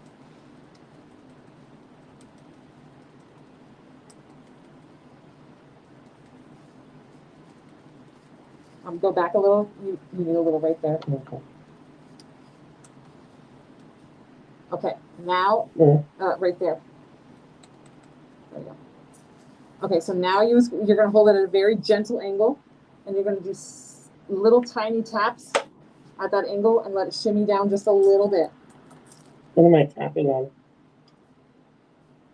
Go back a little. You need a little right there. Okay. Okay. Now, right there. There you go. Okay, so now you're going to hold it at a very gentle angle, and you're going to do little tiny taps at that angle and let it shimmy down just a little bit. What am I tapping on?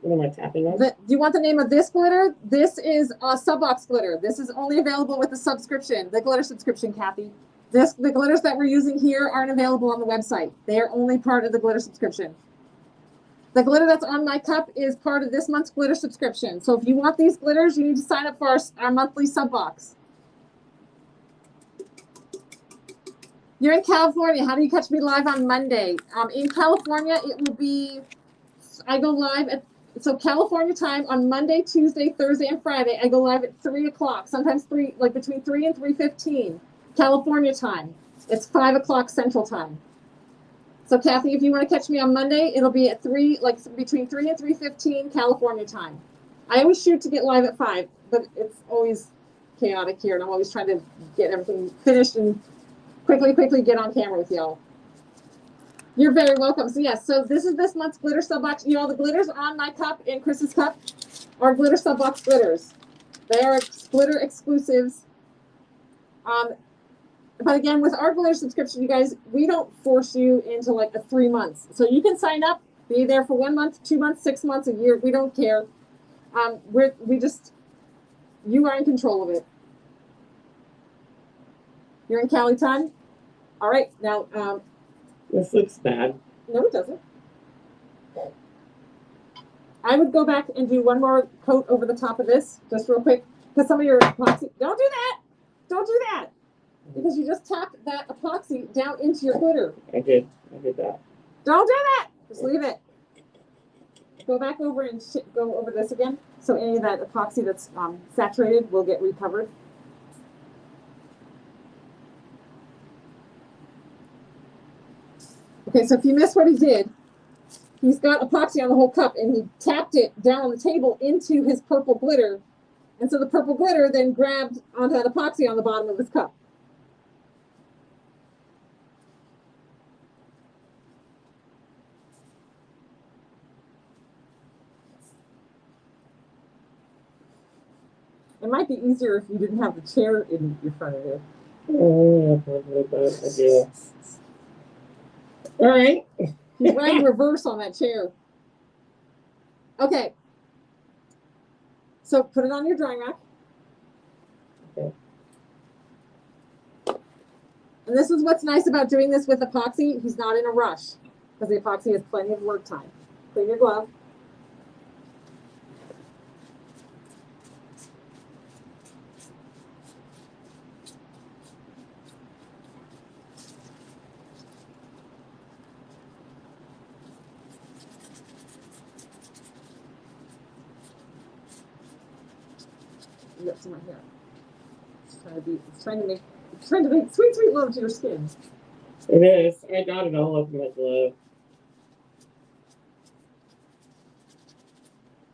What am I tapping on? Do you want the name of this glitter? This is Subbox glitter. This is only available with the subscription, the glitter subscription, Kathy. The glitters that we're using here aren't available on the website. They are only part of the glitter subscription. The glitter that's on my cup is part of this month's glitter subscription. So if you want these glitters, you need to sign up for our monthly sub box. You're in California. How do you catch me live on Monday? In California, it will be, I go live at, so California time on Monday, Tuesday, Thursday, and Friday. I go live at 3 o'clock, sometimes between 3 and 3:15 California time. It's 5 o'clock Central time. So Kathy, if you want to catch me on Monday, it'll be at 3, like between 3 and 3:15 California time. I always shoot to get live at 5, but it's always chaotic here, and I'm always trying to get everything finished and quickly get on camera with y'all. You're very welcome. So yes, so this is this month's glitter sub box. You know, the glitters on my cup and Chris's cup are glitter sub box glitters. They are glitter exclusives. But again, with our glitter subscription, you guys, we don't force you into like a 3 months. So you can sign up, be there for 1 month, 2 months, 6 months, a year. We don't care. You are in control of it. You're in Cali time? All right, now, This looks bad. no, it doesn't. I would go back and do one more coat over the top of this, just real quick, because some of your epoxy, don't do that. Don't do that. Because you just tapped that epoxy down into your glitter. I did that. Don't do that. Just leave it. Go back over and go over this again. So any of that epoxy that's saturated will get recovered. Okay, so if you missed what he did, he's got epoxy on the whole cup and he tapped it down on the table into his purple glitter. And so the purple glitter then grabbed onto that epoxy on the bottom of his cup. It might be easier if you didn't have the chair in your front of you. Oh, I guess. All right. He's wearing reverse on that chair. Okay. So put it on your drying rack. Okay. And this is what's nice about doing this with epoxy. He's not in a rush because the epoxy has plenty of work time. Clean your glove. You got some right here. It's trying to make sweet love to your skin. It is. I got it all over my glove.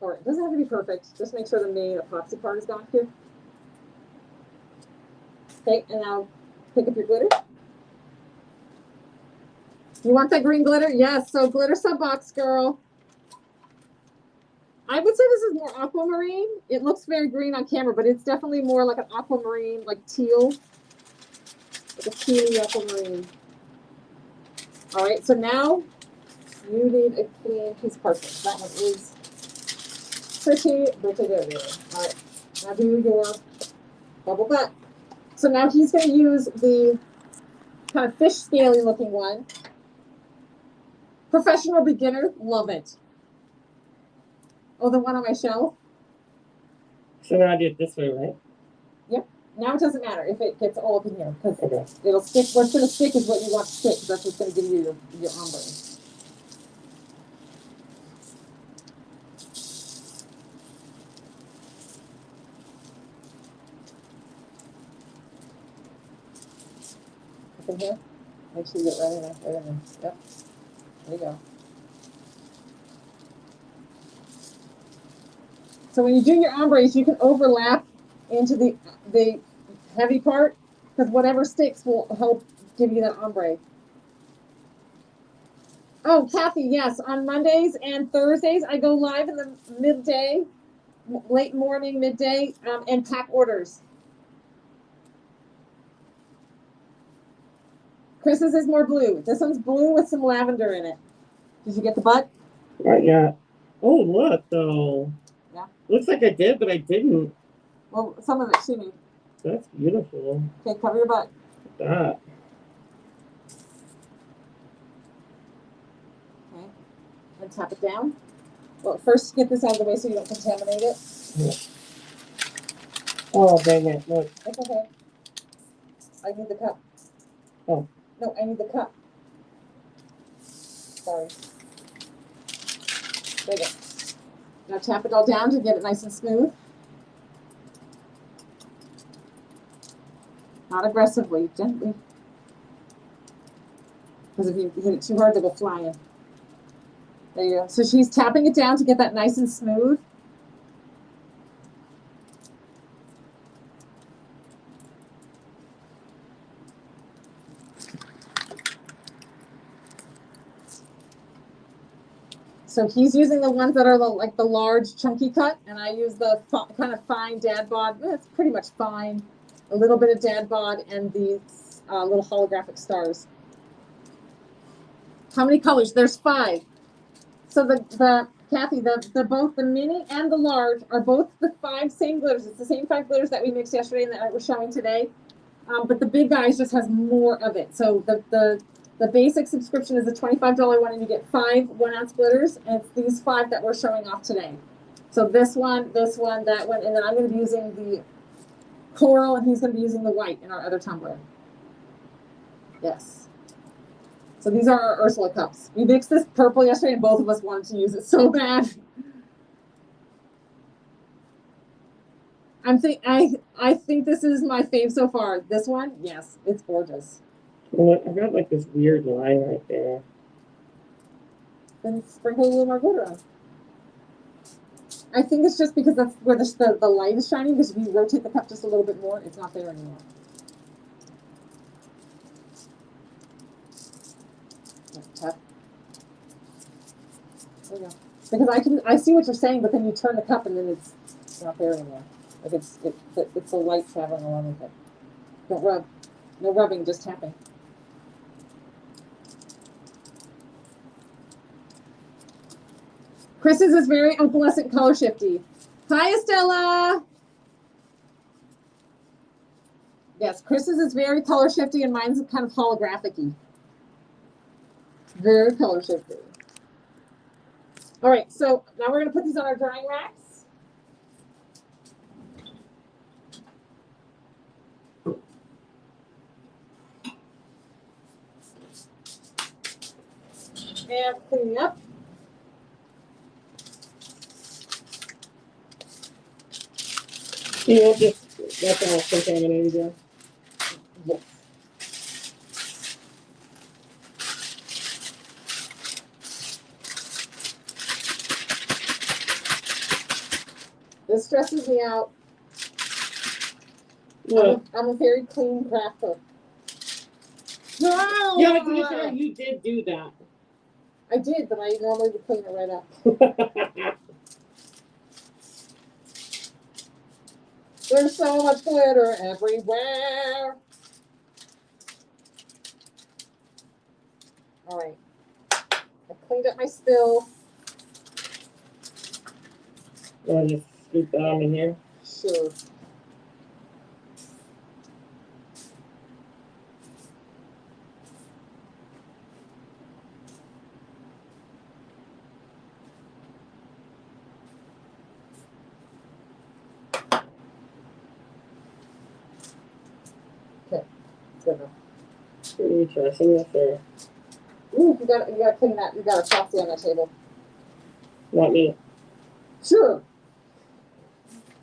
All right, it doesn't have to be perfect. Just make sure the main epoxy part is gone here. Okay, and now pick up your glitter. You want that green glitter? Yes, so glitter sub box, girl. I would say this is more aquamarine. It looks very green on camera, but it's definitely more like an aquamarine, like teal. Like a teal aquamarine. All right, so now you need a clean piece of parchment. That one is pretty dirty. All right, now do your bubble butt. So now he's going to use the kind of fish scaly looking one. Professional beginner, love it. Oh, the one on my shelf? So now I do it this way, right? Yep. Now it doesn't matter if it gets all up in here because Okay. it'll stick. What's going to stick is what you want to stick because that's what's going to give you your ombre. Up in here. Make sure you get right in there. Right in there. Yep. There you go. So when you do your ombres, you can overlap into the heavy part because whatever sticks will help give you that ombre. Oh, Kathy, yes. On Mondays and Thursdays, I go live in the midday, late morning, midday, and pack orders. Chris's is more blue. This one's blue with some lavender in it. Did you get the butt? Right, yeah. Oh, look, though. Yeah. Looks like I did, but I didn't. Well, some of it, see me. That's beautiful. Okay, cover your butt. That. Okay, and tap it down. Well, first get this out of the way so you don't contaminate it. Yeah. Oh, dang it. Look. That's okay. I need the cup. Oh. No, I need the cup. Sorry. There you go. Now tap it all down to get it nice and smooth. Not aggressively, gently. Because if you hit it too hard, they'll go flying. There you go. So she's tapping it down to get that nice and smooth. So he's using the ones that are like the large chunky cut, and I use the kind of fine dad bod. It's pretty much fine. A little bit of dad bod and these little holographic stars. How many colors? There's 5. So the Kathy, the both the mini and the large are both the 5 same glitters. It's the same 5 glitters that we mixed yesterday and that we're showing today. But the big guys just has more of it. So the basic subscription is a $25 one, and you get 5 1-ounce glitters, and it's these 5 that we're showing off today. So this one, that one, and then I'm going to be using the coral, and he's going to be using the white in our other tumbler. Yes. So these are our Ursula cups. We mixed this purple yesterday, and both of us wanted to use it so bad. I think this is my fave so far. This one, yes, it's gorgeous. Well, I got like this weird line right there. Then sprinkle a little more glitter on. I think it's just because that's where the light is shining, because if you rotate the cup just a little bit more, it's not there anymore. There we go. Because I see what you're saying, but then you turn the cup and then it's not there anymore. Like it's the light traveling along with it. Don't rub. No rubbing, just tapping. Chris's is very opalescent color shifty. Hi, Estella. Yes, Chris's is very color shifty, and mine's kind of holographic-y. Very color shifty. All right, so now we're going to put these on our drying racks. And cleaning up. Yeah, that's all contaminated there. Yes. This stresses me out. What? I'm a very clean crafter. No! Yeah, but to be fair, you did do that. I did, but I normally would clean it right up. There's so much glitter everywhere. All right. I cleaned up my spill. I'll just scoop that on in here. Sure. Good enough. What are you tracing this or? Ooh, you gotta clean that. You got a coffee on the table. Not me. Sure.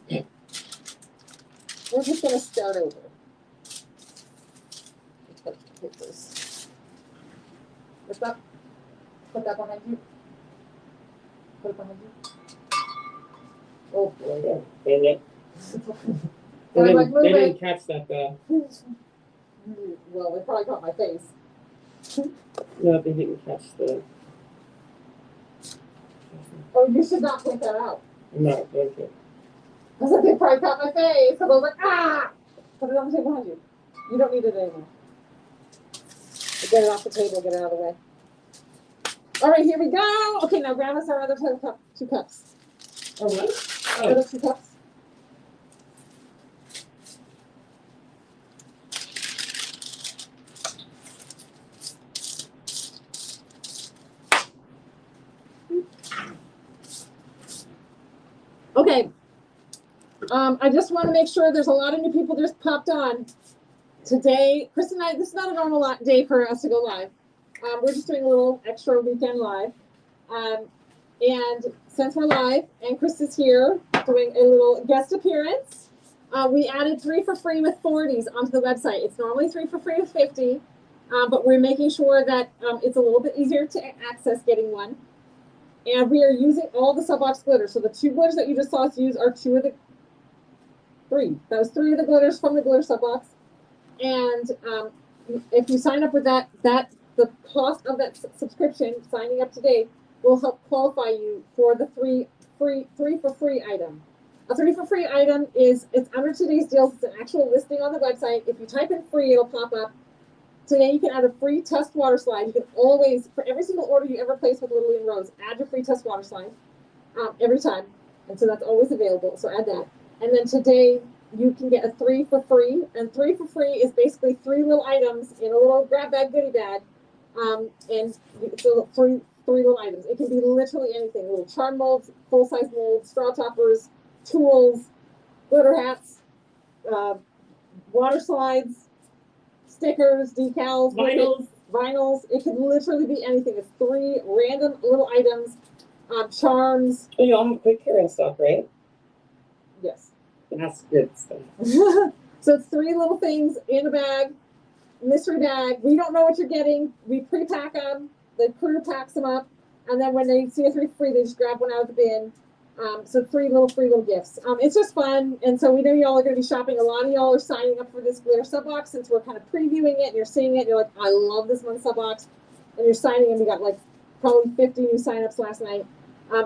We're just gonna start over. Let's put this. Lift up. Put that behind you. Put it behind you. Oh boy. Dang it. And I'm like, They move it. didn't catch that though. Well, they probably caught my face. No, they didn't catch the. Oh, you should not point that out. I'm not going to. I said they probably caught my face. So I was like, ah! Put it on the table behind you. You don't need it anymore. Get it off the table, get it out of the way. All right, here we go. Okay, now grab us our other 2 cups. Oh, what? Other 2 cups. Okay. I just want to make sure there's a lot of new people just popped on. Today, Chris and I, this is not a normal day for us to go live. We're just doing a little extra weekend live. And since we're live and Chris is here doing a little guest appearance, we added 3 for free with 40s onto the website. It's normally 3 for free with 50, but we're making sure that it's a little bit easier to access getting one. And we are using all the Subbox glitters. So the 2 glitters that you just saw us use are 2 of the 3. That was 3 of the glitters from the glitter Subbox. And if you sign up with that the cost of that subscription, signing up today, will help qualify you for the three for free item. A 3 for free item is, it's under today's deals. It's an actual listing on the website. If you type in free, it'll pop up. Today you can add a free test water slide. You can always, for every single order you ever place with Literally in Rose, add your free test water slide every time. And so that's always available. So add that. And then today you can get a 3 for free. And 3 for free is basically 3 little items in a little grab bag goodie bag. And so three little items. It can be literally anything. Little charm molds, full-size molds, straw toppers, tools, glitter hats, water slides, stickers, decals, vinyls. It could literally be anything. It's 3 random little items, charms. Oh, you all have quick care and stuff, right? Yes. That's good stuff. So it's 3 little things in a bag, mystery bag. We don't know what you're getting. We pre-pack them. The crew packs them up, and then when they see a 3 for free, they just grab one out of the bin. So 3 little gifts. It's just fun, and so we know y'all are going to be shopping. A lot of y'all are signing up for this glitter sub box since we're kind of previewing it, and you're seeing it. And you're like, I love this month's sub box, and you're signing. And we got like probably 50 new signups last night.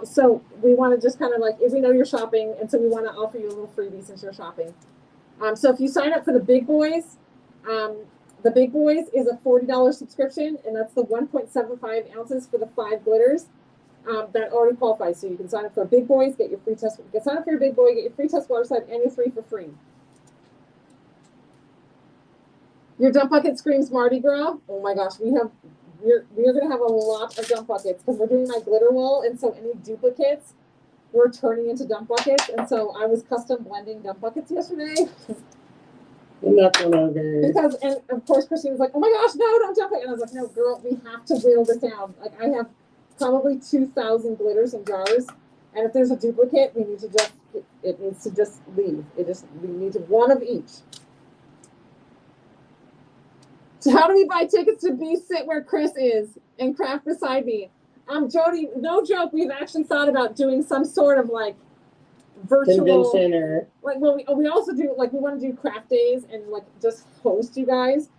So we want to just kind of like, if we know you're shopping, and so we want to offer you a little freebie since you're shopping. So if you sign up for the big boys, is a $40 subscription, and that's the 1.75 ounces for the 5 glitters. That already qualifies. So you can sign up for big boys, get your free test. You can sign up for your big boy, get your free test water slide, and your 3 for free. Your dump bucket screams Mardi Gras. Oh my gosh, we're gonna have a lot of dump buckets because we're doing my glitter wall, and so any duplicates we're turning into dump buckets. And so I was custom blending dump buckets yesterday. Because, and of course Christine was like, oh my gosh, no, don't dump it. And I was like, no, girl, we have to whittle this down. Like, I have probably 2,000 glitters in jars, and if there's a duplicate, we need to just, it needs to just leave. We need to one of each. So how do we buy tickets to be sit where Chris is and craft beside me? Jody, no joke, we've actually thought about doing some sort of like virtual convention, or like, well, we also do, like, we want to do craft days and like just host you guys,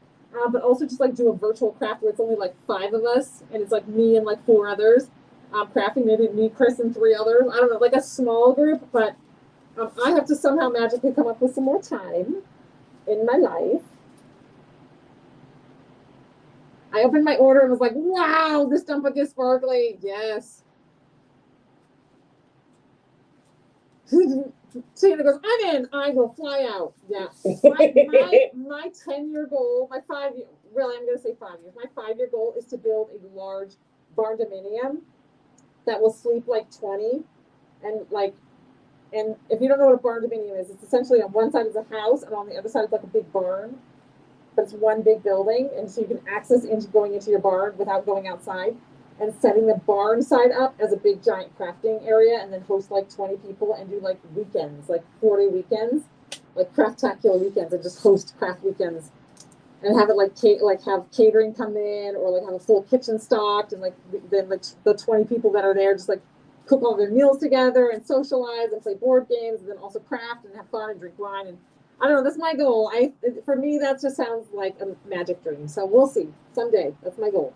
but also just like do a virtual craft where it's only like 5 of us, and it's like me and like 4 others crafting, maybe me, Chris, and 3 others. I don't know, like a small group, but I have to somehow magically come up with some more time in my life. I opened my order and was like, wow, this dump bucket is sparkly. Yes. Tina goes, I'm in. I will fly out. Yeah. My 10-year goal, my 5-year, really, I'm going to say 5 years. My 5-year goal is to build a large barn dominium that will sleep like 20. And if you don't know what a barn dominium is, it's essentially on one side is a house, and on the other side is like a big barn. But it's one big building, and so you can access into going into your barn without going outside, and setting the barn side up as a big giant crafting area, and then host like 20 people and do like weekends, like 40 weekends, like craftacular weekends, and just host craft weekends, and have it like have catering come in, or like have a full kitchen stocked, and like then like the 20 people that are there just like cook all their meals together and socialize and play board games, and then also craft and have fun and drink wine. And I don't know, that's my goal. For me, that just sounds like a magic dream. So we'll see someday. That's my goal.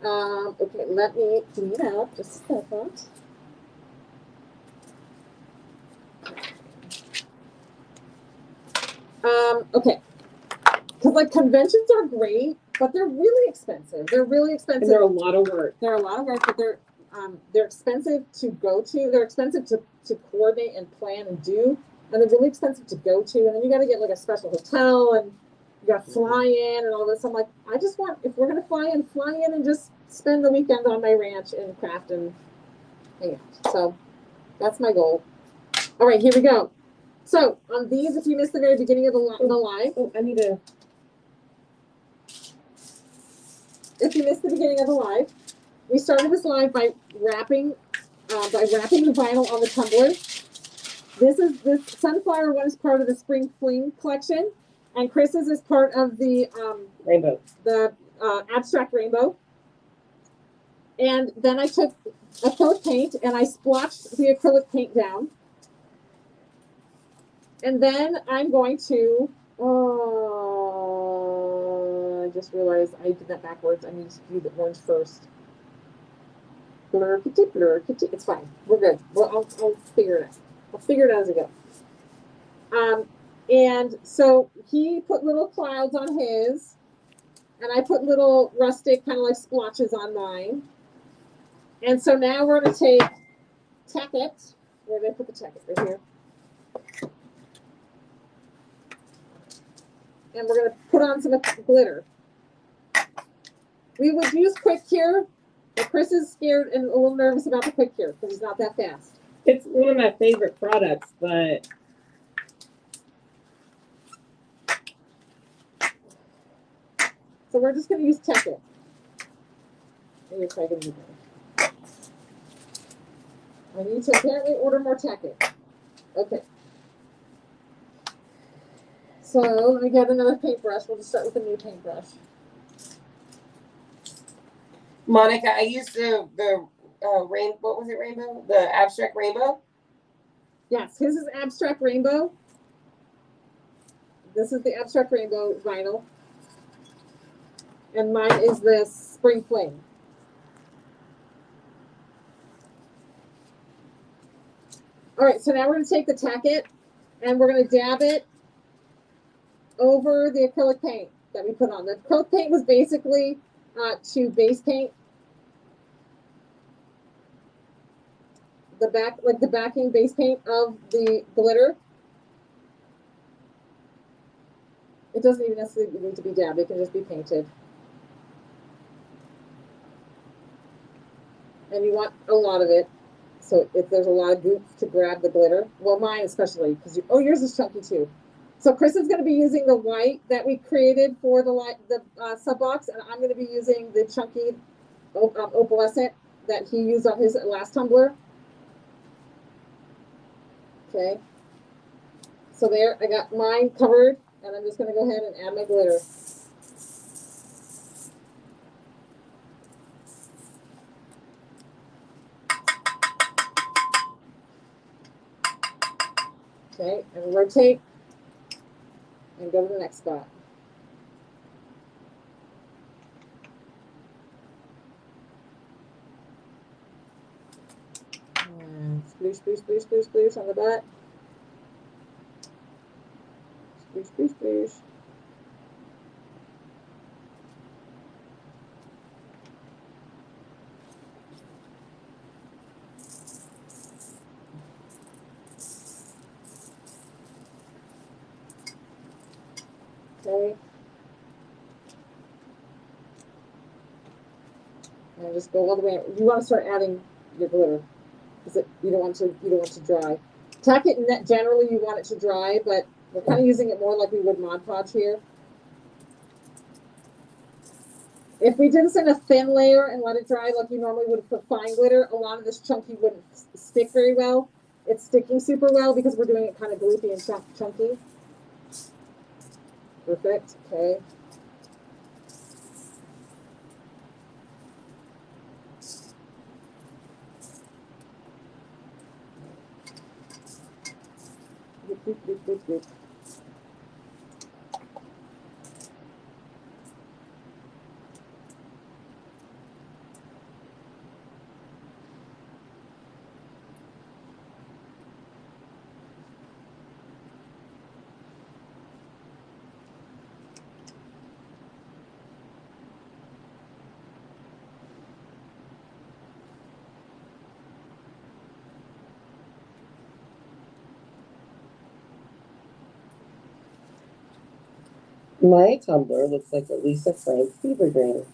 Okay, let me clean up just a second. Okay, because like conventions are great, but they're really expensive. They're really expensive. And they're a lot of work. They're a lot of work, but they're expensive to go to. They're expensive to coordinate and plan and do. And they're really expensive to go to, and then you got to get like a special hotel, and you got to fly in and all this. I'm like, I just want, if we're gonna fly in and just spend the weekend on my ranch and craft and hang out. So that's my goal. All right, here we go. So on these, if you missed the very beginning of the live, if you missed the beginning of the live, we started this live by wrapping the vinyl on the tumbler. This sunflower one is part of the Spring Fling collection, and Chris's is part of the rainbow, the abstract rainbow. And then I took acrylic paint and I splotched the acrylic paint down. And then I'm going to, I just realized I did that backwards. I need to do the orange first. Blur, kitty, blur, kitty. It's fine. We're good. I'll figure it out. I'll figure it out as I go. And so he put little clouds on his, and I put little rustic kind of like splotches on mine. And so now we're going to take Tacket. Where did I put the Tacket? Right here. And we're going to put on some glitter. We would use Quick Cure, but Chris is scared and a little nervous about the Quick Cure because he's not that fast. It's one of my favorite products, but so we're just going to use Tacket. Maybe try to do that. I need to apparently order more Tacket. Okay. So let me get another paintbrush. We'll just start with a new paintbrush. Monica, I used the rain. What was it? Rainbow? The abstract rainbow. Yes, his is abstract rainbow. This is the abstract rainbow vinyl, and mine is this spring fling. All right, so now we're going to take the Tacket and we're going to dab it over the acrylic paint that we put on. The acrylic paint was basically to base paint the back, like the backing base paint of the glitter. It doesn't even necessarily need to be dabbed, it can just be painted. And you want a lot of it. So if there's a lot of goop to grab the glitter, well, mine especially, because oh, yours is chunky too. So Chris is going to be using the white that we created for the sub box, and I'm going to be using the chunky opalescent that he used on his last tumbler. Okay. So there, I got mine covered, and I'm just going to go ahead and add my glitter. Okay, and rotate and go to the next spot. And sploosh, sploosh, sploosh, sploosh, sploosh on the butt. Sploosh, sploosh, sploosh. Okay. And just go all the way. You want to start adding your glitter, because you don't want to dry. Tack it, and generally you want it to dry, but we're kind of using it more like we would Mod Podge here. If we did this in a thin layer and let it dry like you normally would for fine glitter, a lot of this chunky wouldn't stick very well. It's sticking super well because we're doing it kind of gloopy and chunky. Perfect. Okay. Boop, boop, boop, boop. My tumbler looks like a Lisa Frank fever dream.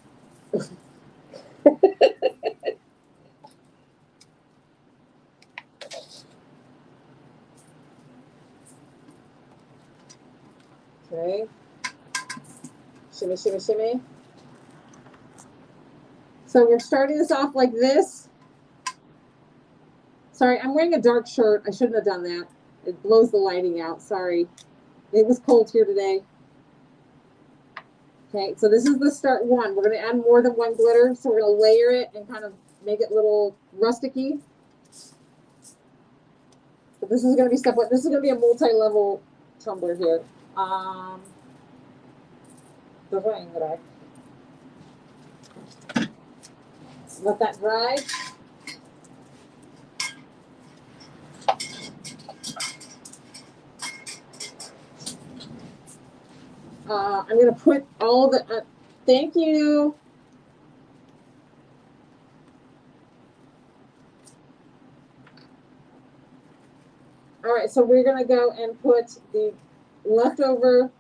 Okay. Shimmy, shimmy, shimmy. So we're starting this off like this. Sorry, I'm wearing a dark shirt. I shouldn't have done that. It blows the lighting out. Sorry. It was cold here today. Okay, so this is the start one. We're going to add more than one glitter. So we're going to layer it and kind of make it a little rusticy. But this is going to be step one. This is going to be a multi-level tumbler here. Let that dry. I'm going to put all the, thank you. All right, so we're going to go and put the leftover,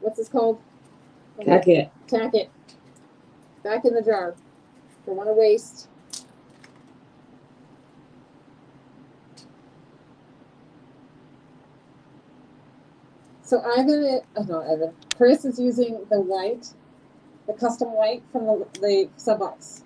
what's this called? Tacket. Tacket. Back in the jar. Don't want to waste. So Chris is using the white, the custom white from the Subbox.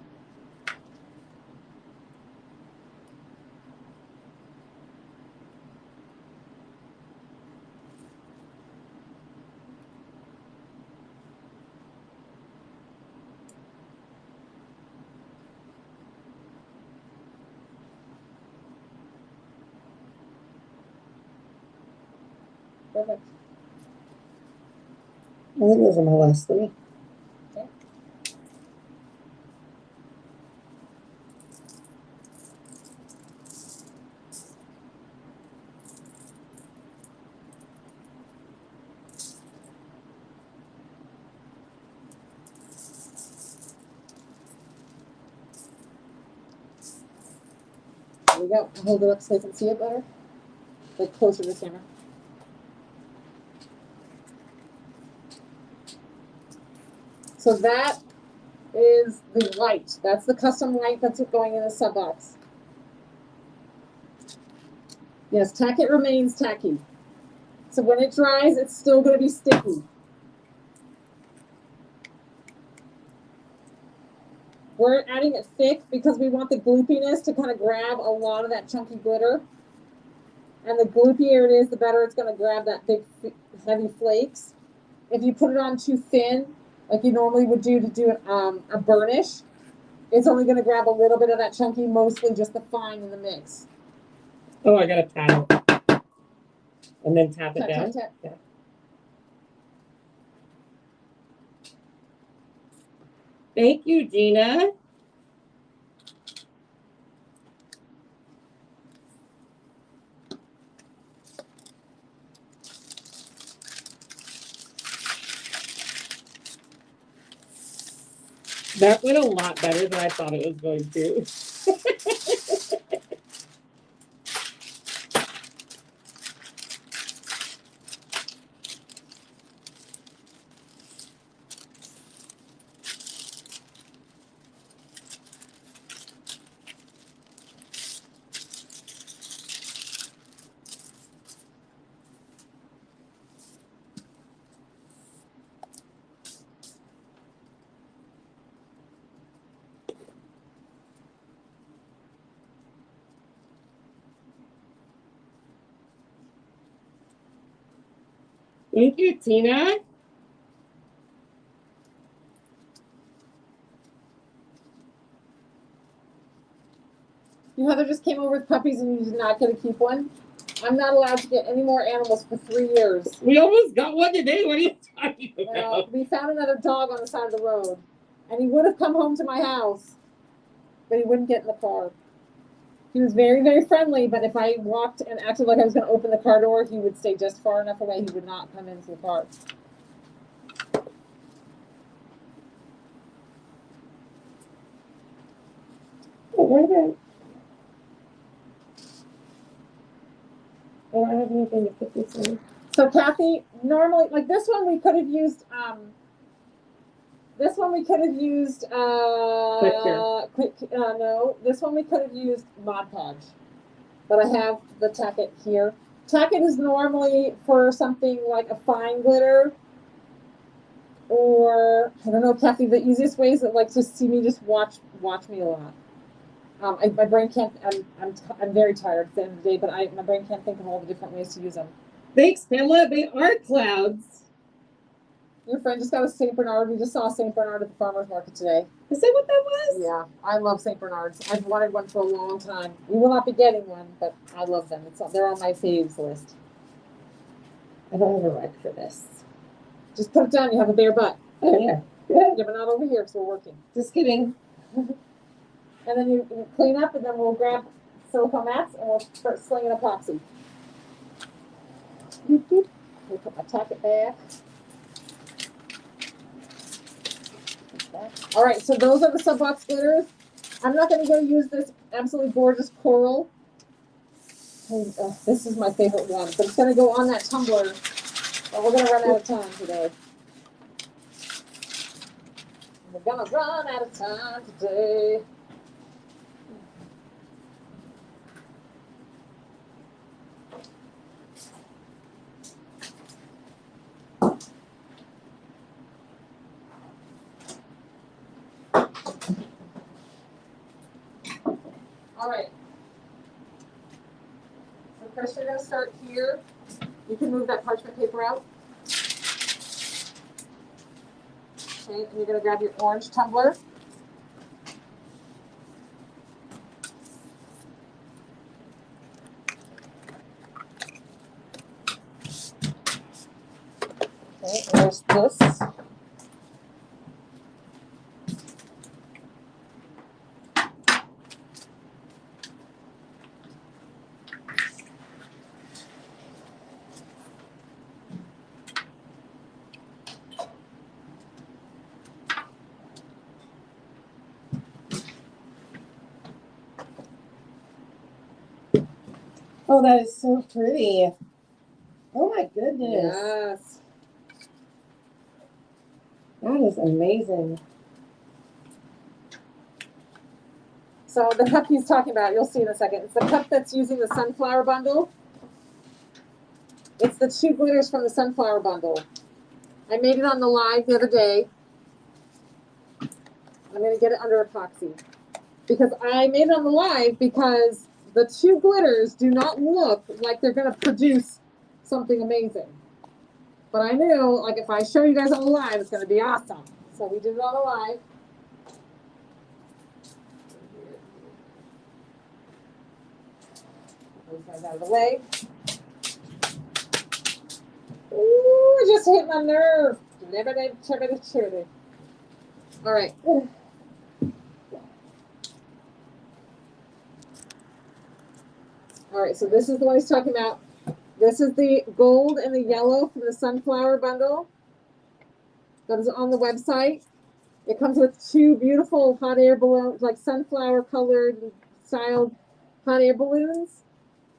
Perfect. I think those are my last three. Okay. There we go. Hold it up so they can see it better. Like closer to the camera. So that is the white. That's the custom white that's going in the sub box. Yes, tacket remains tacky. So when it dries, it's still going to be sticky. We're adding it thick because we want the gloopiness to kind of grab a lot of that chunky glitter. And the gloopier it is, the better it's going to grab that big, heavy flakes. If you put it on too thin, like you normally would do to do a burnish, it's only going to grab a little bit of that chunky, mostly just the fine in the mix. Oh, I got to pat it. And then tap it Tap, down? tap, tap. Yeah. Thank you, Gina. That went a lot better than I thought it was going to. Thank you, Tina. Your mother just came over with puppies and you did not get to keep one? I'm not allowed to get any more animals for 3 years. We almost got one today. What are you talking about? Well, we found another dog on the side of the road. And he would have come home to my house, but he wouldn't get in the car. He was very, very friendly, but if I walked and acted like I was going to open the car door, he would stay just far enough away. He would not come into the car. Oh, wait a minute. I don't have anything to put this in. So Kathy, normally, like this one, we could have used, no, this one we could have used Mod Podge, but I have the tacket here. Tacket is normally for something like a fine glitter, or I don't know, Kathy. The easiest way is that like just see me, just watch me a lot. My brain can't. I'm very tired at the end of the day, but my brain can't think of all the different ways to use them. Thanks, Pamela. They are clouds. Your friend just got a St. Bernard. We just saw St. Bernard at the farmer's market today. Is that what that was? Yeah, I love St. Bernards. I've wanted one for a long time. We will not be getting one, but I love them. They're on my faves list. I don't have a rack for this. Just put it down. You have a bare butt. Oh, yeah. Yeah, but not over here because we're working. Just kidding. And then you clean up, and then we'll grab silicone mats and we'll start slinging epoxy. me put my tacket back. All right, so those are the sub box glitters. I'm not going to go use this absolutely gorgeous coral. This is my favorite one, but it's going to go on that tumbler. But we're going to run out of time today. We're going to run out of time today. All right. So Chris, you're going to start here. You can move that parchment paper out. Okay, and you're going to grab your orange tumbler. Okay, and there's this. Oh, that is so pretty. Oh my goodness. Yes. That is amazing. So the cup he's talking about, you'll see in a second. It's the cup that's using the sunflower bundle. It's the 2 glitters from the sunflower bundle. I made it on the live the other day. I'm going to get it under epoxy. Because I made it on the live because the 2 glitters do not look like they're going to produce something amazing. But I knew, like, if I show you guys on the live, it's going to be awesome. So we did it on the live. Those guys out of the way. Ooh, it just hit my nerve. All right. All right, so this is the one he's talking about. This is the gold and the yellow from the sunflower bundle that is on the website. It comes with 2 beautiful hot air balloons, like sunflower colored styled hot air balloons,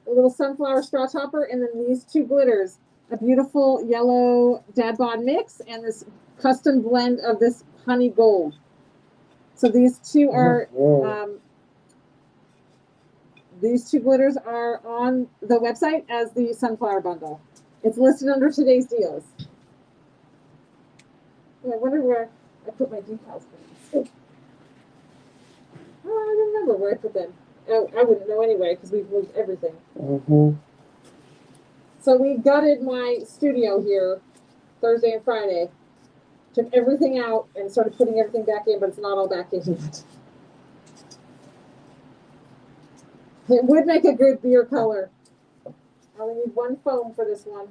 a little sunflower straw topper, and then these 2 glitters, a beautiful yellow dad bod mix and this custom blend of this honey gold. So these 2 are these 2 glitters are on the website as the sunflower bundle. It's listed under today's deals. Yeah, I wonder where I put my decals for these. Oh, I don't remember where I put them. Oh, I wouldn't know anyway because we've moved everything. So we gutted my studio here Thursday and Friday. Took everything out and started putting everything back in, but it's not all back in yet. It would make a good beer color. I only need 1 foam for this one.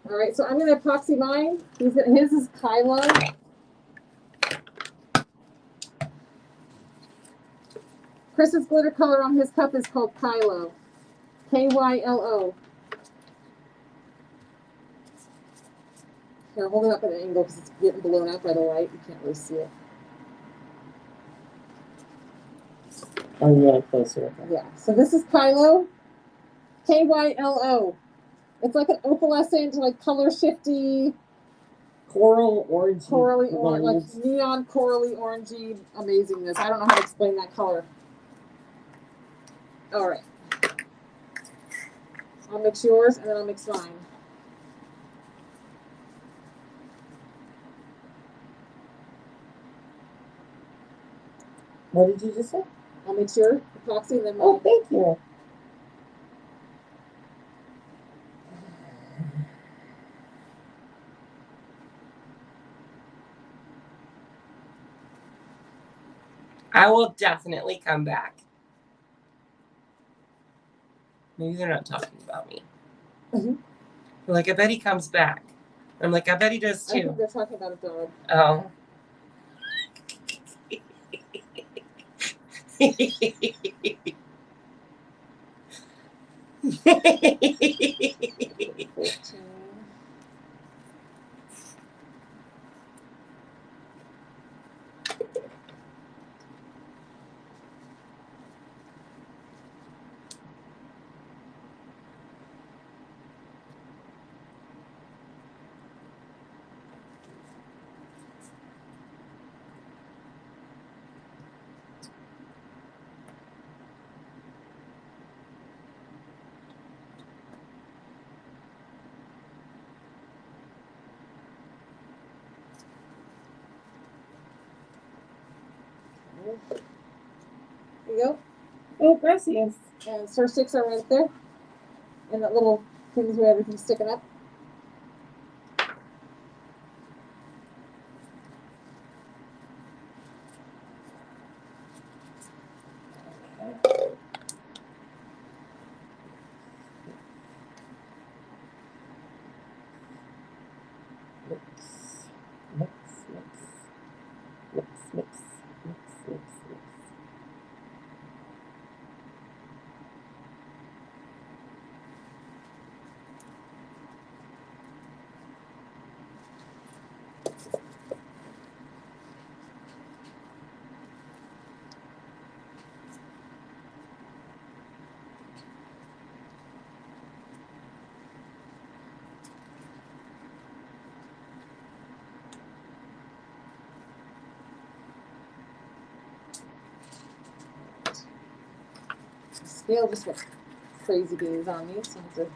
All right, so I'm going to epoxy mine. His is Kylo. Chris's glitter color on his cup is called Kylo. Kylo. Here, hold it up at an angle because it's getting blown out by the light. You can't really see it. I'm really closer. Yeah, so this is Kylo. Kylo. It's like an opalescent, like color shifty. Coral orange. Corally orange, like neon corally orangey amazingness. I don't know how to explain that color. All right. I'll mix yours and then I'll mix mine. What did you just say? I'll mix your epoxy and then Oh, thank you. I will definitely come back. Maybe they're not talking about me. Mm-hmm. They're like, I bet he comes back. I'm like, I bet he does I too. think they're talking about a dog. Oh. 14. There you go. Oh, gracias. And stir sticks are right there. And that little things where everything's sticking up. Mix. The scale just went crazy beans on me, so I have to.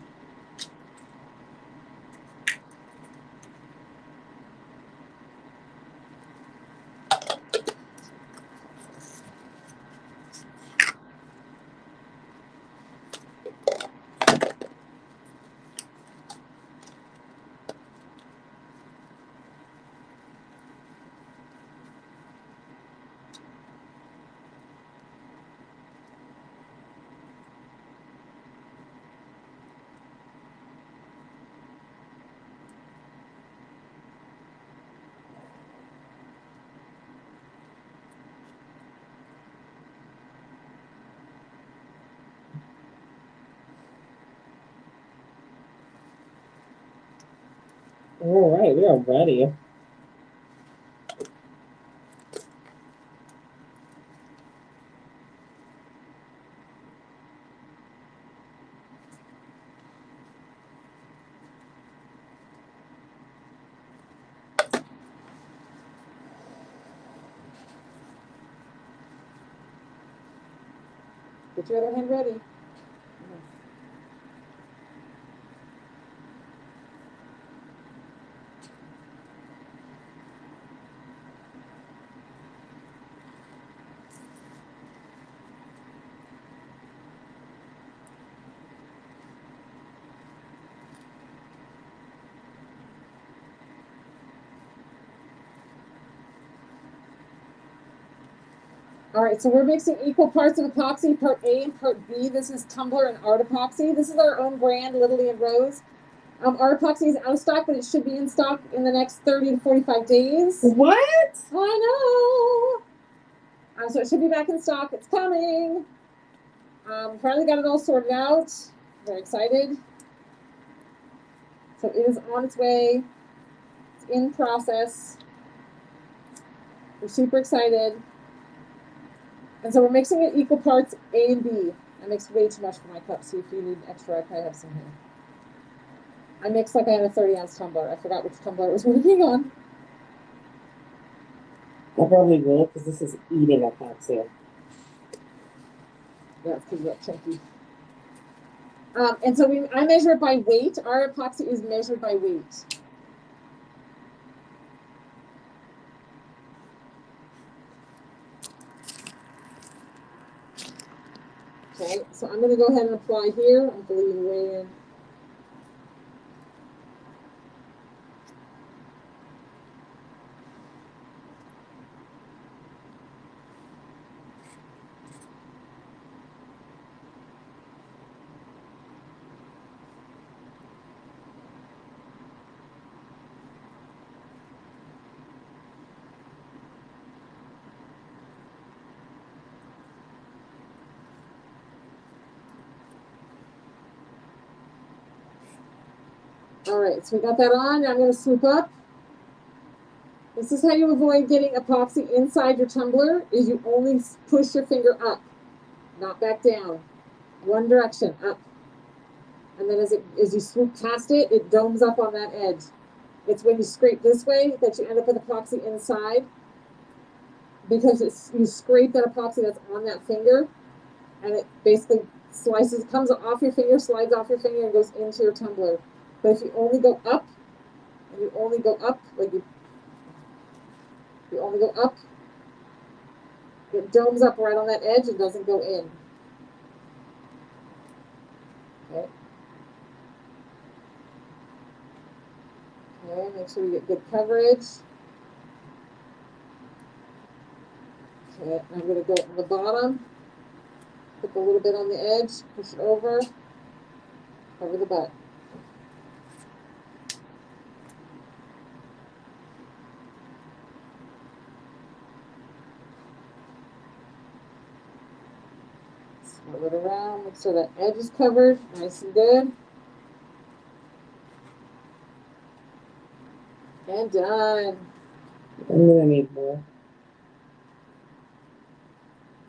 All right, we are ready. Get your other hand ready. All right, so we're mixing equal parts of epoxy, part A and part B. This is Tumbler and Art Epoxy. This is our own brand, Lily and Rose. Art Epoxy is out of stock, but it should be in stock in the next 30 to 45 days. What? I know. So it should be back in stock. It's coming. Finally got it all sorted out. Very excited. So it is on its way. It's in process. We're super excited. And so we're mixing it equal parts A and B. I mixed way too much for my cup, so if you need extra, I probably have some here. I mixed like I had a 30-ounce tumbler. I forgot which tumbler I was working on. I probably will, because this is eating epoxy. Yeah, it's because it's chunky. And so I measure it by weight. Our epoxy is measured by weight. Okay, so I'm going to go ahead and apply here. I'm bleeding way in. All right, so we got that on. Now I'm going to swoop up. This is how you avoid getting epoxy inside your tumbler, is you only push your finger up, not back down. One direction, up. And then as you swoop past it, it domes up on that edge. It's when you scrape this way that you end up with epoxy inside, because you scrape that epoxy that's on that finger, and it basically comes off your finger, slides off your finger, and goes into your tumbler. But if you only go up, and you only go up, like you only go up, it domes up right on that edge and doesn't go in. Okay. Okay, make sure we get good coverage. Okay, I'm going to go on the bottom, put a little bit on the edge, push it over, cover the butt. Swirl it around, make sure that edge is covered, nice and good. And done. I'm gonna need more.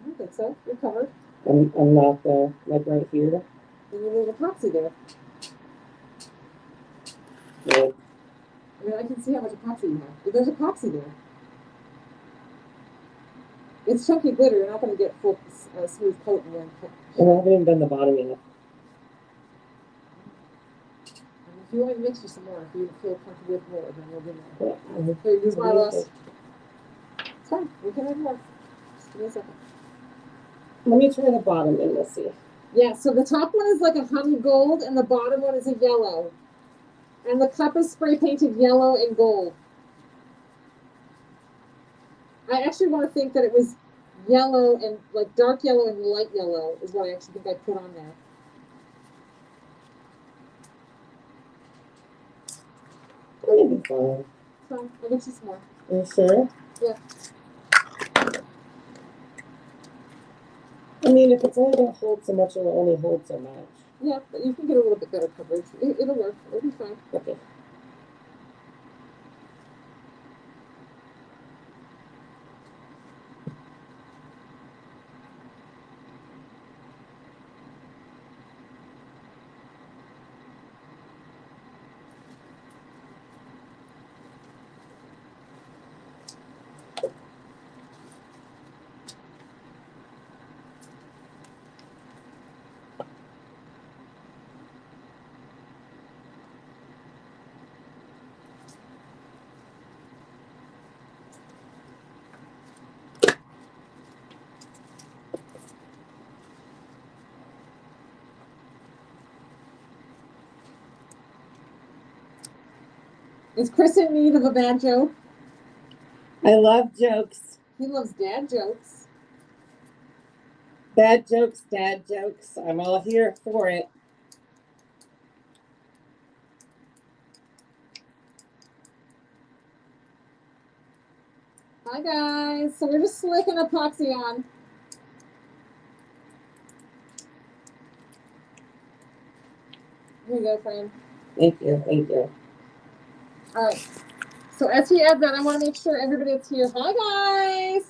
I don't think so. You're covered. I'm not there, like right here. Then you need epoxy there. Yeah. I mean, I can see how much epoxy you have. There's epoxy there. It's chunky glitter. You're not going to get full smooth coat in one coat. And I haven't even done the bottom yet. If you want to mix you some more, if you feel comfortable with more, then we'll do more. Yeah. Here, use my loss. It's fine. We can add more. Just give me a second. Let me try the bottom and we'll see. Yeah, so the top one is like a honey gold, and the bottom one is a yellow. And the cup is spray painted yellow and gold. I actually want to think that it was yellow and like dark yellow and light yellow is what I actually think I put on there. It'll be fine. So I'll get you some more. Are you sure? Yeah. I mean, if it's only going to hold so much, it will only hold so much. Yeah, but you can get a little bit better coverage. It'll work. It'll be fine. Okay. Is Chris in need of a bad joke? I love jokes. He loves dad jokes. Bad jokes, dad jokes. I'm all here for it. Hi guys. So we're just slicking epoxy on. Here you go, friend. Thank you. Thank you. All right. So as he adds that, I want to make sure everybody that's here. Hi guys.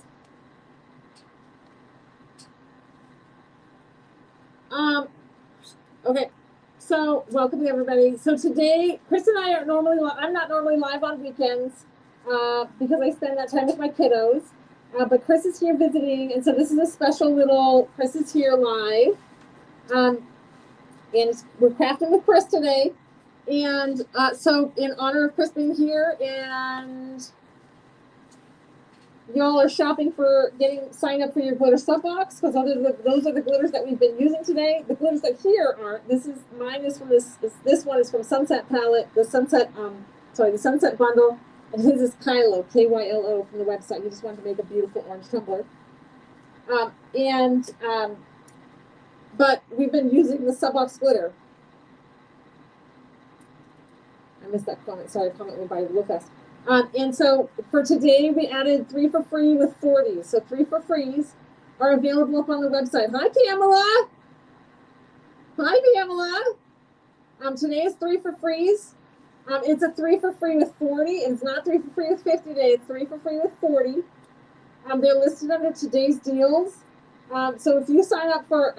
Okay. So welcome to everybody. So today, Chris and I are normally. I'm not normally live on weekends because I spend that time with my kiddos. But Chris is here visiting, and so this is a special little Chris is here live. And we're crafting with Chris today. And so in honor of Chris being here, and y'all are shopping for signed up for your glitter sub box, because those are the glitters that we've been using today. The glitters that here are, mine is from this one is from Sunset Palette, the Sunset Bundle, and his is Kylo, Kylo from the website. He just wanted to make a beautiful orange tumbler. But we've been using the sub box glitter. I missed that comment. Sorry, comment went by real fast. And so for today, we added 3 for free with 40. So 3 for frees are available up on the website. Hi, Pamela. Hi, Pamela. Today is 3 for frees. It's a 3 for free with 40. It's not 3 for free with 50 today. It's 3 for free with 40. They're listed under today's deals. So if you sign up for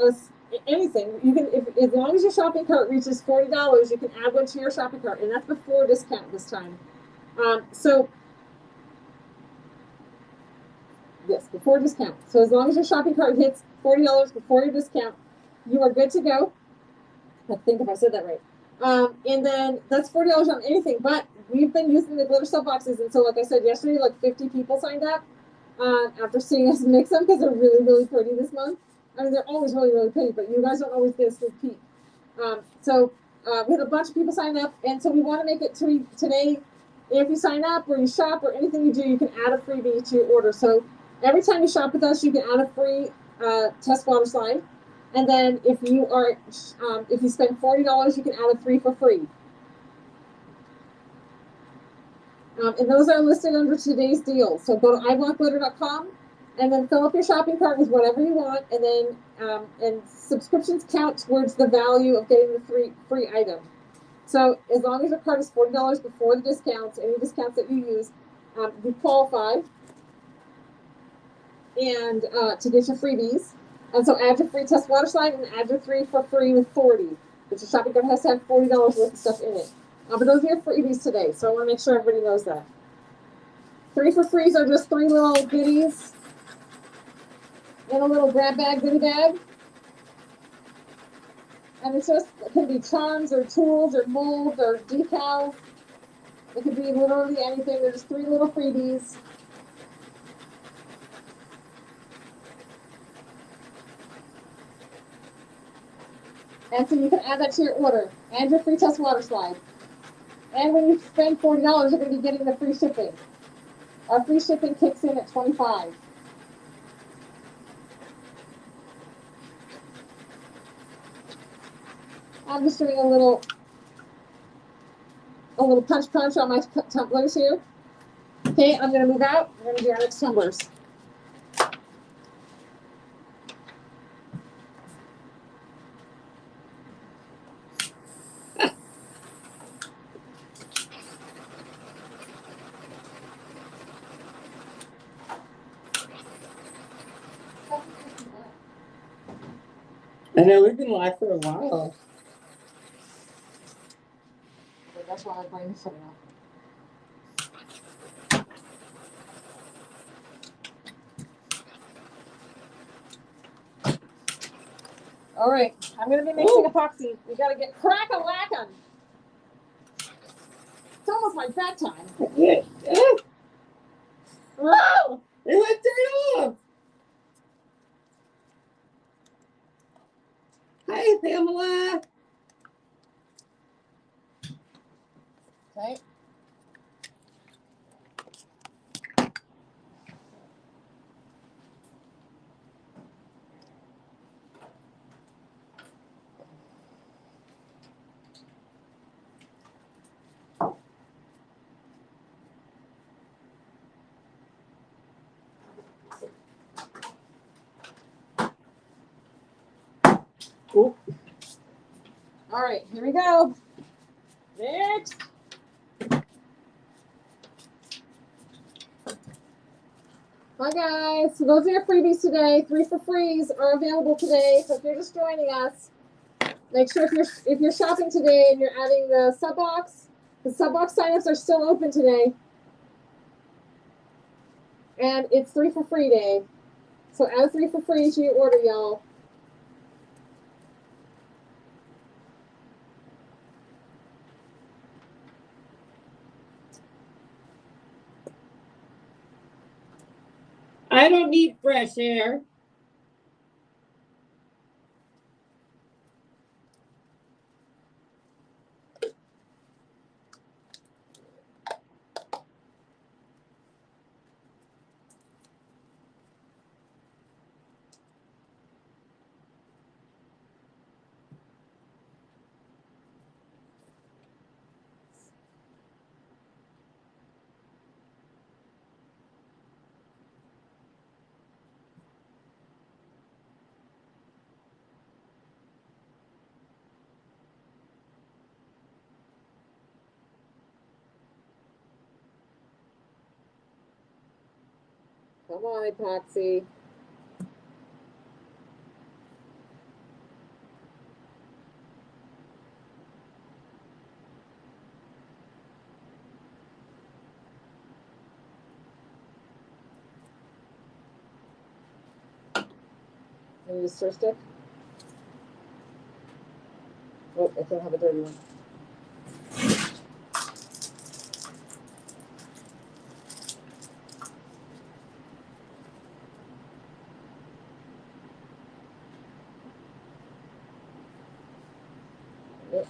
anything, you can, as long as your shopping cart reaches $40, you can add one to your shopping cart, and that's before discount this time. Yes, before discount. So as long as your shopping cart hits $40 before your discount, you are good to go. I think if I said that right. And then that's $40 on anything, but we've been using the glitter sub boxes, and so like I said yesterday, like 50 people signed up after seeing us mix them because they're really, really pretty this month. I mean, they're always really, really pretty, but you guys don't always get a sneak peek. We had a bunch of people sign up, and so we want to make it to today. If you sign up or you shop or anything you do, you can add a freebie to your order. So every time you shop with us, you can add a free test water slide. And then if you spend $40, you can add a 3 for free. And those are listed under today's deal. So go to iwantglitter.com and then fill up your shopping cart with whatever you want. And then and subscriptions count towards the value of getting the free item. So as long as your cart is $40 before the discounts, any discounts that you use, you qualify and to get your freebies. And so add your free test water slide and add your 3 for free with 40. But your shopping cart has to have $40 worth of stuff in it. But those are your freebies today, so I want to make sure everybody knows that. 3 for frees are just 3 little goodies in a little grab bag, goodie bag. And it can be charms or tools or molds or decals. It could be literally anything. They're just 3 little freebies. And so you can add that to your order and your free test water slide. And when you spend $40, you're going to be getting the free shipping. Our free shipping kicks in at $25. I'm just doing a little punch on my tumblers here. Okay, I'm going to move out. We're going to do our next tumblers. I know we've been live for a while. That's why my brain is shutting off. All right, I'm going to be mixing epoxy. We got to get crack-a-lackin'. It's almost my bedtime. Yeah. Whoa! It went straight off. Hi, Pamela. Okay. Cool. All right, here we go. Next. Hi guys, so those are your freebies today. 3 for frees are available today. So if you're just joining us, make sure if you're shopping today and you're adding the sub box signups are still open today. And it's 3 for free day. So add 3 for free to your order, y'all. I don't need fresh air. Come on, Epoxy. Can you use stir stick? Oh, I don't have a dirty one. Yep.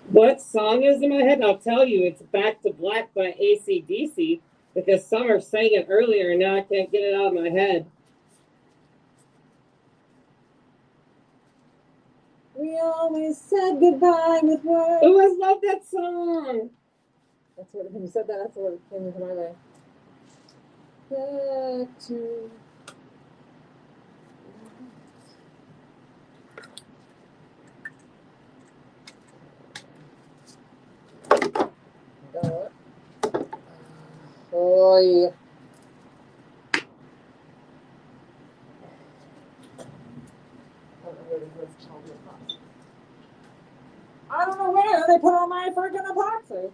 What song is in my head? I'll tell you, it's Back to Black by AC/DC because Summer sang it earlier and now I can't get it out of my head. We always said goodbye with words. Oh, I love that song. That's what, when you said that, that's what came into my way. Back to. Oh, yeah. I don't know where they put all my freaking epoxy.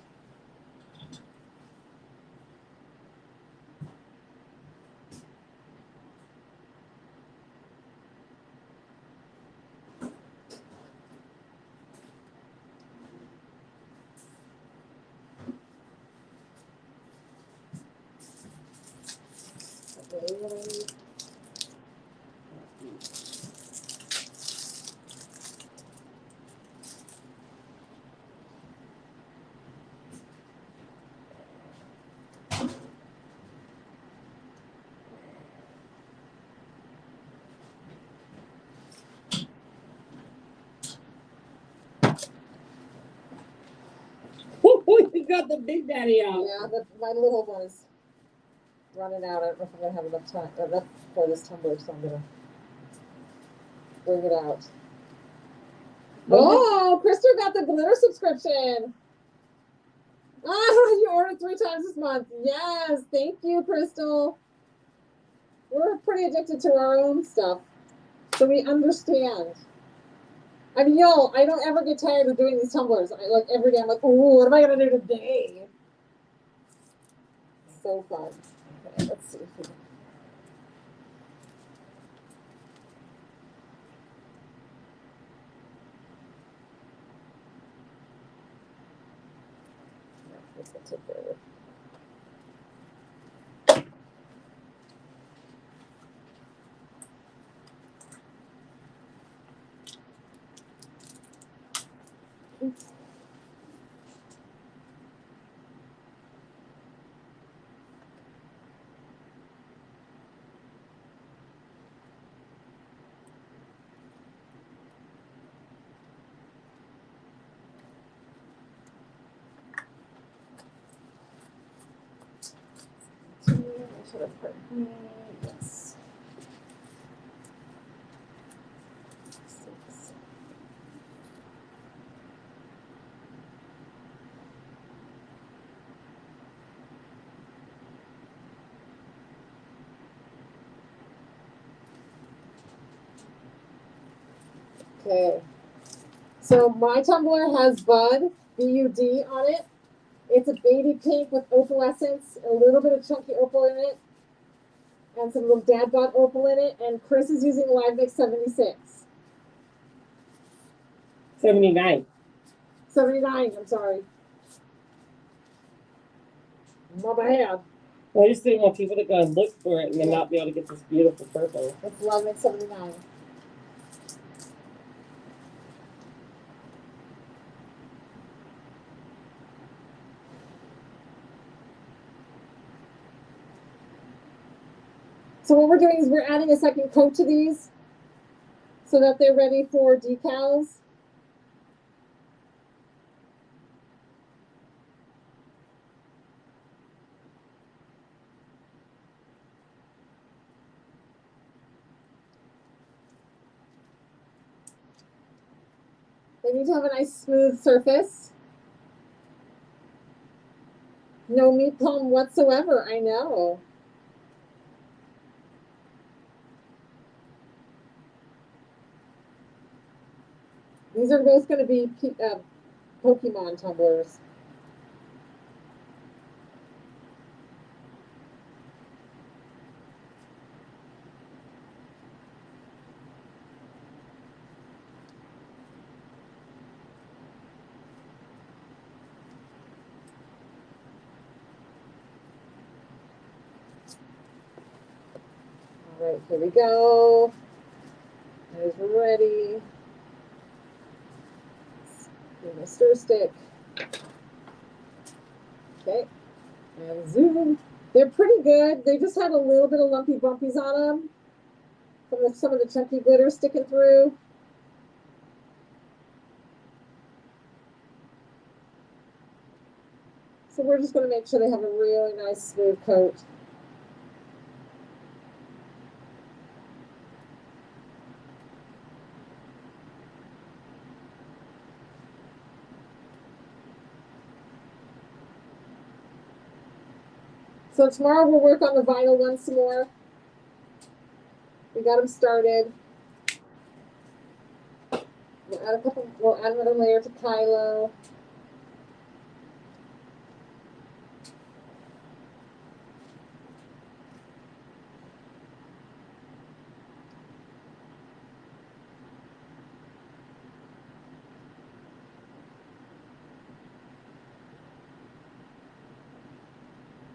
You got the Big Daddy out. Yeah, my little one is running out. I don't know if I'm gonna have enough time enough for this tumbler, so I'm gonna bring it out. Oh, Krista got the glitter subscription. Ah, you ordered 3 times this month. Yes, thank you, Crystal. We're pretty addicted to our own stuff, so we understand. I mean, y'all, I don't ever get tired of doing these tumblers. Like every day, I'm like, oh, what am I gonna do today? So fun. Okay, let's see. This will take care of it. Should have put yes. 6. Okay. So my tumbler has Bud, B-U-D on it. It's a baby pink with opalescence, a little bit of chunky opal in it, and some little dad bod opal in it. And Chris is using Live Mix 76. 79. 79, I'm sorry. My bad. I just didn't want people to go and look for it and then not be able to get this beautiful purple. It's Live Mix 79. So what we're doing is we're adding a second coat to these so that they're ready for decals. They need to have a nice smooth surface. No meat plum whatsoever. I know. These are both going to be Pokemon tumblers. All right, here we go. There's ready. Give me a stir stick. Okay, and zoom. They're pretty good. They just had a little bit of lumpy bumpies on them from some of the chunky glitter sticking through. So we're just going to make sure they have a really nice smooth coat. So tomorrow we'll work on the vinyl one some more. We got them started. We'll add another layer to Kylo.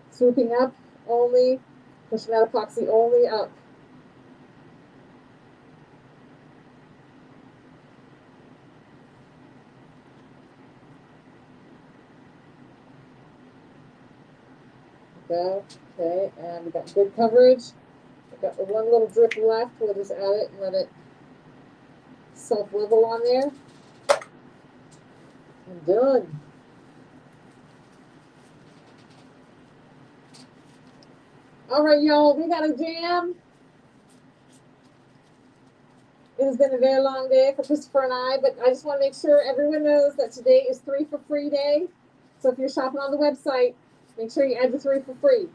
Swooping up only, pushing that epoxy only up. Go. Okay, and we got good coverage. We've got one little drip left. We'll just add it and let it self-level on there. And done. All right, y'all, we got a jam. It has been a very long day for Christopher and I, but I just want to make sure everyone knows that today is 3 for free day. So if you're shopping on the website, make sure you add the 3 for free.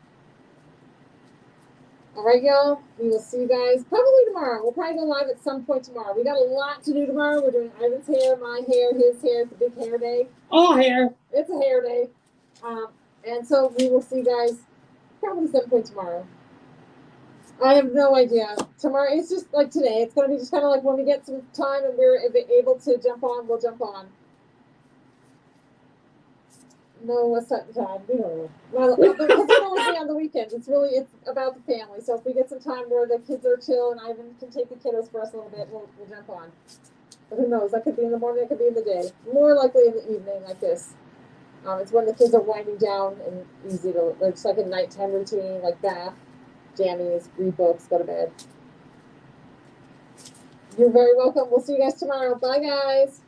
All right, y'all. We will see you guys probably tomorrow. We'll probably go live at some point tomorrow. We got a lot to do tomorrow. We're doing Ivan's hair, my hair, his hair. It's a big hair day. All hair. It's a hair day. And so we will see you guys probably some point tomorrow. I have no idea. Tomorrow, it's just like today. It's going to be just kind of like when we get some time and we're able to jump on, we'll jump on. No, what's that time? We don't know. Well, because we always be on the weekends. It's about the family. So if we get some time where the kids are chill and Ivan can take the kiddos for us a little bit, we'll jump on. But who knows? That could be in the morning. That could be in the day. More likely in the evening, like this. It's when the kids are winding down and easy to. It's like a nighttime routine, like bath, jammies, read books, go to bed. You're very welcome. We'll see you guys tomorrow. Bye, guys.